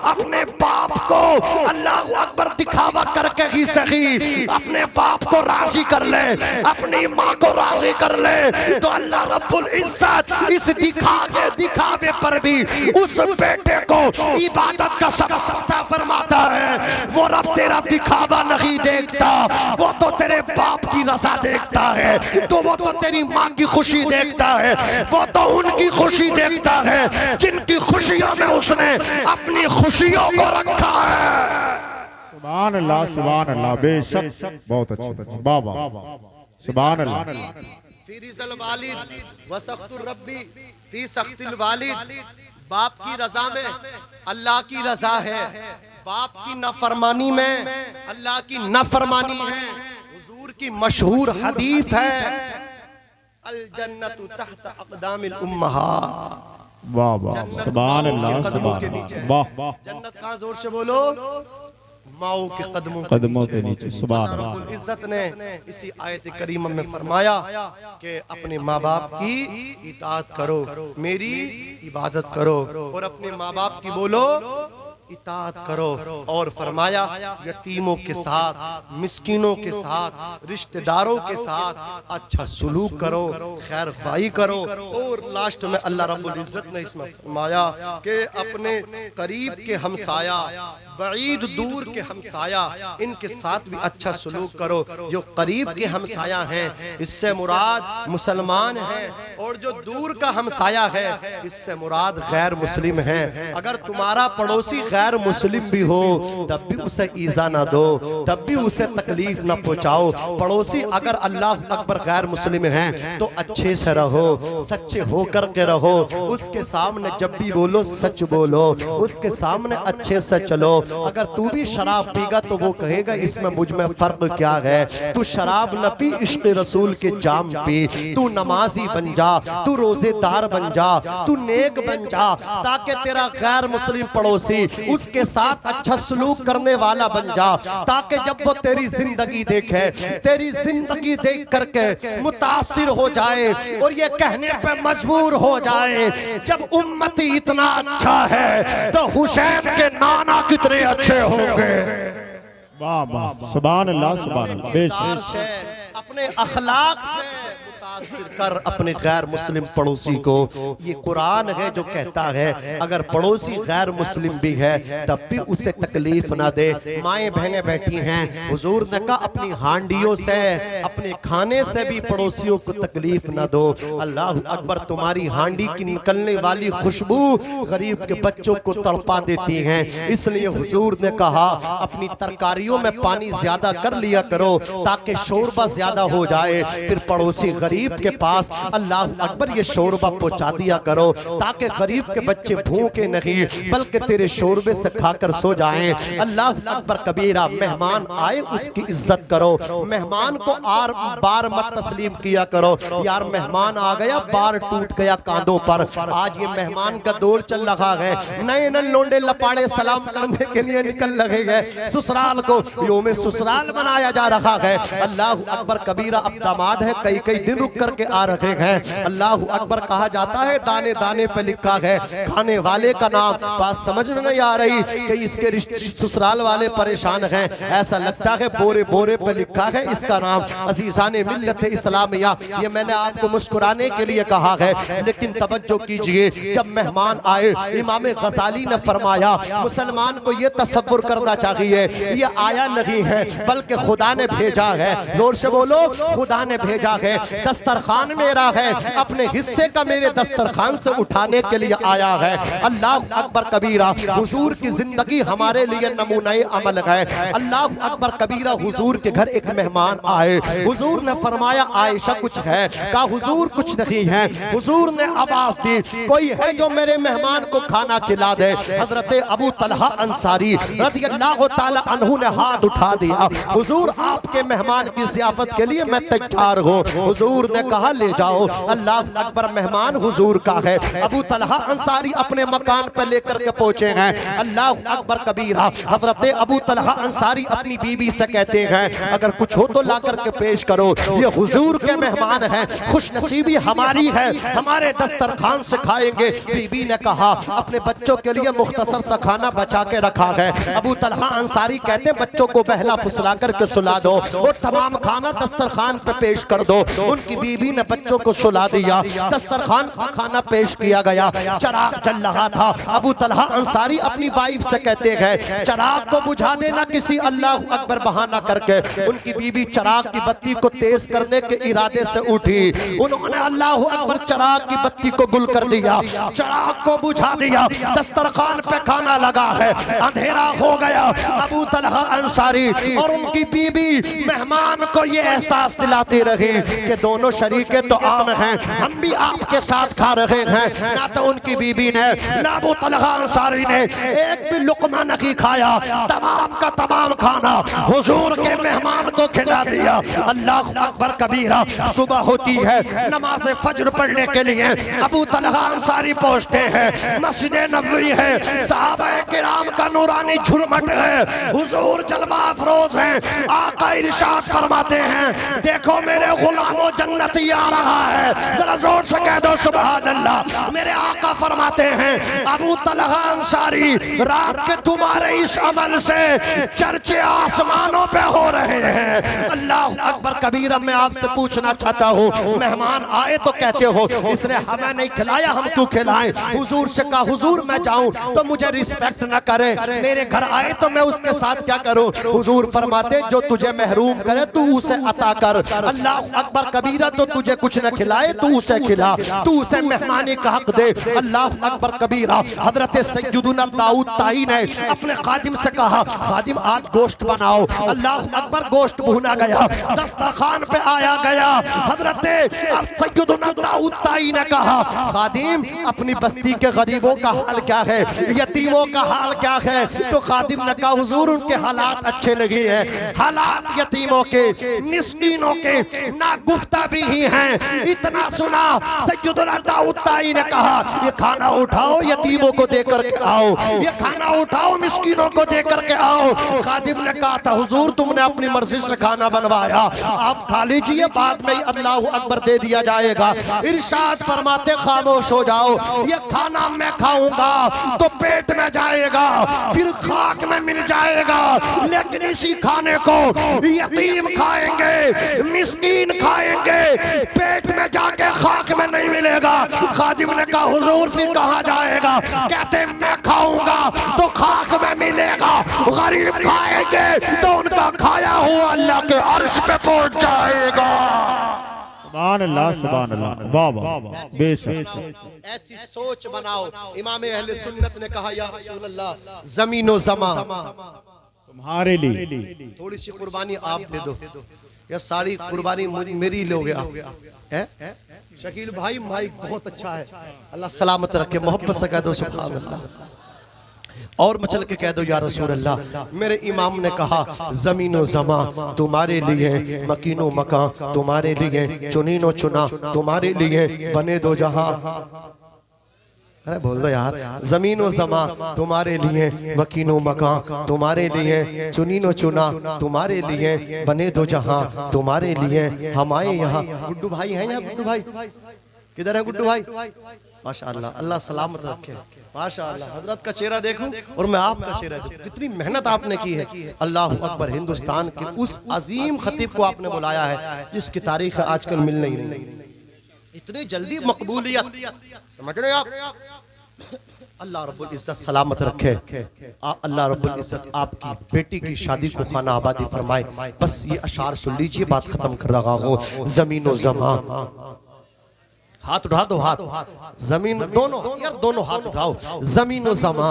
अपने बाप को अल्लाह अकबर दिखावा करके ही सही अपने बाप को राजी कर ले, अपनी माँ को राजी कर ले, तो अल्लाह रब्बुल इज्जत इस दिखावे पर भी उस बेटे को इबादत का सबक अता फरमाता है। वो रब तेरा दिखावा नहीं देखता, वो तो तेरे बाप की रज़ा देखता है, तो वो तो तेरी माँ की खुशी देखता है, वो तो उनकी खुशी देखता है जिनकी खुशियों में उसने अपनी खुशियों को रखा है। सुभान अल्लाह, बेशक बहुत अच्छा, बाबा सुभान अल्लाह। फीरिज़ल वालिद व सख्तुर रब्बी फी सख्तिल वालिद, बाप की रजा में अल्लाह की रजा है, बाप की नाफरमानी में अल्लाह की नाफरमानी है। हुजूर की मशहूर हदीस है, अल जन्नतु तहत अक़दामिल उम्महात। वाह वाह, सुभान अल्लाह, सुभान अल्लाह, वाह। जन्नत कहाँ, जोर से बोलो, माओ के कदमों के नीचे। सुभान अल्लाह। रब्बुल इज्जत ने इसी आयत करीमा में फरमाया कि अपने माँ बाप की इताअत करो, मेरी इबादत करो, और अपने माँ बाप की बोलो इताअत करो। और फरमाया यतीमों के साथ, मिस्कीनों के साथ, रिश्तेदारों के साथ अच्छा सुलूक करो, खैर ख्वाही करो। और लास्ट में अल्लाह रब्बुल इज्जत ने इसमें फरमाया कि अपने करीब के हमसाया, बईद दूर के हमसाया, इनके साथ भी अच्छा सुलूक करो। जो करीब के हमसाया हैं इससे मुराद मुसलमान है, और जो दूर का हमसाया है इससे मुराद गैर मुस्लिम है। अगर तुम्हारा पड़ोसी गैर मुस्लिम भी हो तब भी उसे ईजा ना दो, तब भी उसे तकलीफ ना पहुंचाओ। पड़ोसी अगर अल्लाह अकबर गैर मुस्लिम है तो अच्छे से रहो, सच्चे होकर के रहो। उसके सामने जब भी बोलो सच बोलो, उसके सामने अच्छे से चलो। अगर तू भी शराब पीगा तो वो कहेगा इसमें मुझ में फर्क क्या है। तू शराब न पी, इश्क़ रसूल के जाम पी। तू नमाजी बन जा, तू रोजेदार बन जा, तू नेक बन जा, ताकि तेरा गैर मुस्लिम पड़ोसी उसके साथ अच्छा सलूक करने वाला बन जा। ताकि जब वो तेरी जिंदगी देखे, तेरी जिंदगी देख करके मुतासिर हो जाए और ये कहने पे मजबूर हो जाए जब उम्मती इतना अच्छा है तो हुसैन के नाना कितने अच्छे होंगे। वाह वाह, सुभान अल्लाह, सुभान अल्लाह। बेशक अपने अखलाक से मुतासिर कर अपने गैर मुस्लिम पड़ोसी को। ये कुरान है जो कहता है अगर पड़ोसी गैर मुस्लिम भी है तब भी उसे तकलीफ ना दे। माएँ बहनें बैठी हैं, हुजूर ने कहा अपनी हांडियों से, अपने खाने से भी पड़ोसियों को तकलीफ ना दो। अल्लाह अकबर, तुम्हारी हांडी की निकलने वाली खुशबू गरीब के बच्चों को तड़पा देती है। इसलिए हुजूर ने कहा अपनी तरकारियों में पानी ज्यादा कर लिया करो ताकि शोरबा ज्यादा हो जाए। फिर पड़ोसी गरीब के पास अल्लाह अकबर ये शोरबा पहुंचा दिया करो ताकि गरीब के बच्चे भूखे नहीं बल्कि तेरे शोरबे से खाकर सो जाएं। अल्लाह अकबर कबीरा। मेहमान आए उसकी इज्जत करो, मेहमान को बार मत तस्लीम किया करो। यार मेहमान आ गया, बार टूट गया कांधों पर। आज ये मेहमान का दौर चल रहा है, नए नए लोंडे लपाड़े सलाम करने के लिए निकल लगे हैं। ससुराल को योम ससुराल मनाया जा रहा है। अल्लाह अकबर कबीरा। अब दामाद है, कई कई दिन रुक करके आ रहे हैं। अल्लाह अकबर कहा जाता है, दाने दाने पे लिखा है खाने वाले का नाम। बात समझ में नहीं आ रही कि इसके ससुराल वाले परेशान हैं। ऐसा लगता है बोरे बोरे पे लिखा है इसका नाम अजीजाने मिल्लत इस्लामिया। ये मैंने आपको मुस्कुराने के लिए कहा है, लेकिन तवज्जो कीजिए, जब मेहमान आए इमाम गजाली ने फरमाया मुसलमान को ये तसव्वुर करना चाहिए ये आया नहीं है बल्कि खुदा ने भेजा है। जोर से बोलो, खुदा ने भेजा है। दस्तरखान मेरा है, अपने हिस्से का मेरे दस्तरखान से उठाने के लिए आया है। अल्लाह अकबर कबीरा। हुजूर की जिंदगी हमारे लिए नमूने अमल है। अल्लाह अकबर कबीरा। हुजूर के घर एक मेहमान आए, हुजूर ने फरमाया आयशा कुछ है? कहा हुजूर कुछ नहीं है। हुजूर ने आवाज दी कोई है जो मेरे मेहमान को खाना खिला दे। हजरत अबू तलहा अंसारी रज़ियल्लाहु ताला अन्हु ने हाथ उठा दिया, हुजूर आपके मेहमान की ज़ियाफत के लिए मैं तैयार हूँ। हुजूर ने कहा ले जाओ। अल्लाह अकबर। मेहमान हुजूर का है। अबू तलहा अंसारी अपने मकान पर लेकर के पहुंचे हैं। अल्लाह अकबर कबीरा। हजरत अबू तलहा अंसारी अपनी बीबी से कहते हैं अगर कुछ हो तो ला करके पेश करो, ये हुजूर के मेहमान हैं, खुशनसीबी हमारी है, हमारे दस्तरखान से खाएंगे। बीबी ने कहा अपने बच्चों के लिए मुख्तसर सा खाना बचा के रखा है। अबू तलहा अंसारी कहते बच्चों को बहला फुसला करके सुला दो और तमाम खाना दस्तरखान पे पेश कर दो। उनकी बीबी ने बच्चों को सुला दिया, दस्तरखान पर खाना पेश किया गया। चराग जल रहा था। अबू तलहा अंसारी अपनी वाइफ से कहते हैं चराग को बुझा देना किसी अल्लाह अकबर बहाना करके। उनकी बीबी चराग की बत्ती को तेज करने के इरादे से उठी, उन्होंने अल्लाह अकबर चराग की बत्ती को गुल कर दिया, चराग को बुझा दिया। दस्तरखान पे खाना लगा है, अंधेरा हो गया। अबू तलहा अंसारी और उनकी बीबी मेहमान को ये एहसास दिलाती रही कि दोनों शरीके तो आम हैं, हम भी आपके साथ खा रहे हैं। ना तो उनकी बीबी ने ना अबू तलहा अंसारी ने एक भी लुकमा नहीं खाया, तमाम का तमाम खाना हुजूर के मेहमान को खिला दिया। अल्लाह अकबर कबीरा। सुबह होती है, नमाज फज्र पढ़ने के लिए अबू तलहा अंसारी पहुंचते हैं। मस्जिद नबवी है, सहाबाए किराम का नूरानी झुरमट है, हुजूर जलवा अफरोज हैं। आका इरशाद फरमाते हैं देखो मेरे गुलामों जन्नती आ रहा है। जरा जोर से कह दो सुभान अल्लाह। मेरे आका फरमाते हैं अबू तलहा अंसारी, रात के तुम्हारे इस अमल से चर्चे आसमानों पे हो रहे हैं। अल्लाह अकबर कबीरा। मैं आपसे पूछना चाहता हूँ, मेहमान आए तो कहते हो इसने हमें नहीं खिलाया, हम क्यों खिलाएं? हुजूर से कहा हुजूर मैं जाऊं तो मुझे रिस्पेक्ट न करे, मेरे घर आए तो मैं उसके साथ क्या करूं? हुजूर फरमाते जो तुझे महरूम करे तू उसे अता कर। अल्लाह अकबर कबीरा। तो तुझे कुछ न खिलाए तू उसे खिला, तू उसे मेहमानी का हक दे। अल्लाह अकबर कबीरा। हजरत सैयदुना दाऊद ताई ने अपने खादिम से कहा खादिम आज गोश्त बनाओ। अल्लाह अकबर। गोश्त भुना गया, दस्तरखान पे आया गया। हजरत सैयदुना दाऊद ताई ने कहा खादिम अपनी बस्ती के गरीबों का हाल क्या है, यतीमों का हाल क्या है? तो खादिम ने कहा हुजूर उनके हालात अच्छे नहीं है, हालात यतीमों के मिस्कीनों के ना गुफ्ता भी ही हैं। इतना सुना सैयदुना दाऊद ताई ने कहा ये खाना उठाओ यतीमों को देकर के आओ, ये खाना उठाओ मिस्कीनों को देकर के आओ। खादिम ने कहा था हुजूर तुमने अपनी मर्जी से खाना बनवाया, आप खा लीजिए, बाद में अल्लाह अकबर दे दिया जाएगा। इरशाद फरमाते खामोश हो जाओ, ये खाना मैं खाऊंगा तो पेट में जाएगा, फिर खाक में मिल जाएगा, लेकिन इसी खाने को यतीम खाएंगे, मिस्कीन खाएंगे, पेट में जाके खाक में नहीं मिलेगा। खादिम ने कहा हुजूर फिर कहाँ जाएगा? कहते मैं खाऊंगा तो खाक में मिलेगा, गरीब खाएंगे तो उनका खाया हुआ अल्लाह के अर्श पे पहुंच जाएगा। सुभान अल्लाह सुभान अल्लाह। वाह वाह बेशक। ऐसी सोच बनाओ। इमाम अहले सुन्नत ने कहा या रसूल अल्लाह जमीनो जमा तुम्हारे लिए थोड़ी सी कुर्बानी आप दे दो या सारी कुर्बानी मेरी लोगे आप? शकील भाई माइक बहुत अच्छा है, अल्लाह सलामत रखे, मोहब्बत से कह दो सुभान अल्लाह। और मचल के कह दो या रसूल अल्लाह। मेरे इमाम ने कहा जमीनो जमा तुम्हारे लिए, मकीनो मकान तुम्हारे लिए, चुनीनो चुना तुम्हारे लिए, बने दो जहां। अरे बोल दो यार। जमीनो जमा तुम्हारे लिए, मकीनो मकान तुम्हारे लिए, चुनीनो चुना तुम्हारे लिए, बने दो जहां तुम्हारे लिए, हमारे यहाँ। गुड्डू भाई हैं यहाँ? गुड्डू भाई किधर है? गुड्डू भाई माशाअल्लाह, अल्लाह सलामत रखे। माशाअल्लाह हजरत का चेहरा देखूं और मैं आपका चेहरा देखूं, कितनी मेहनत आपने की है। अल्लाह अकबर। हिंदुस्तान के उस अजीम खतीब को आपने बुलाया है जिसकी तारीख आजकल मिल नहीं रही, इतनी जल्दी मकबूलियत, समझ रहे आप? अल्लाह रब्बुल इज्जत सलामत रखे। अल्लाह रब्बुल इज्जत आपकी बेटी की शादी को खाना आबादी फरमाए। बस ये अशार सुन लीजिए, बात खत्म कर रहा हूँ। जमीनो जमा, हाथ उठा दो, हाथ जमीन दोनों यार, दोनों हाथ उठाओ। जमीनो जमा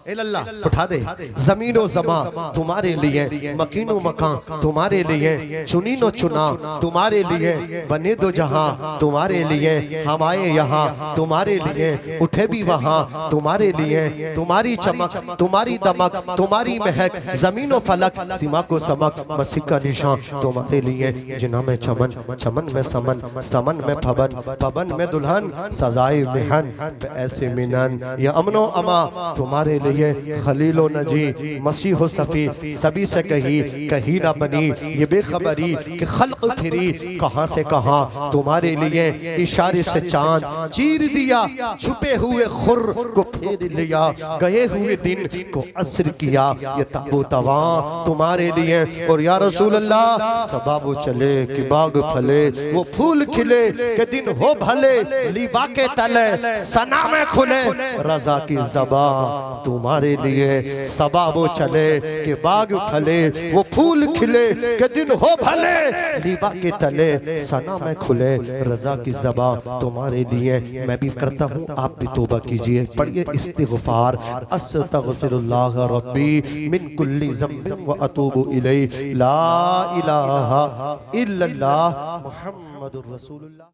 अल्लाह उठा दे। जमीनो जमा तुम्हारे लिए, मकीनो मकान तुम्हारे लिए, चुनीनो चुना तुम्हारे लिए, बने दो जहां तुम्हारे लिए, हम आए यहाँ तुम्हारे लिए, उठे भी वहां तुम्हारे लिए, तुम्हारी चमक तुम्हारी दमक तुम्हारी महक, जमीनो फलक सीमा को समक, मसीह का निशान तुम्हारे लिए, जिन्हा में चमन चमन में समन, समन में फबन, फबन में दुल्हन, सजाए मिहन ऐसे मिनन, ये अमनो अमा तुम्हारे लिए, खलीलो नजी मसीहो सफी सभी से कही ना बनी, ये बेखबरी कि खल्क फिरी कहां से कहां तुम्हारे लिए, इशारे से चांद चीर दिया, छुपे हुए खुर को फेर लिया, गए हुए दिन को असर किया, ये ताबो तवा तुम्हारे लिए। और या रसूल अल्लाह सबा वो चले कि बाग फले, वो फूल खिले कि दिन हो भले, लिबा के तले सना में खुले, रजा की ज़बा तुम्हारे लिए, सबा वो चले कि बाग फले, वो फूल खिले कि दिन हो भले, लिबा के तले सना में खुले, रजा की ज़बा तुम्हारे लिए। मैं भी करता हूँ, आप भी तौबा कीजिए, पढ़िए इस्तिग़फ़ार, अस्तग़फ़िरुल्लाह रब्बी मिन कुल्ली ज़ंबिन व अतूबु इलैहि, ला इलाहा इल्लल्लाह मुहम्मदुर रसूलुल्लाह।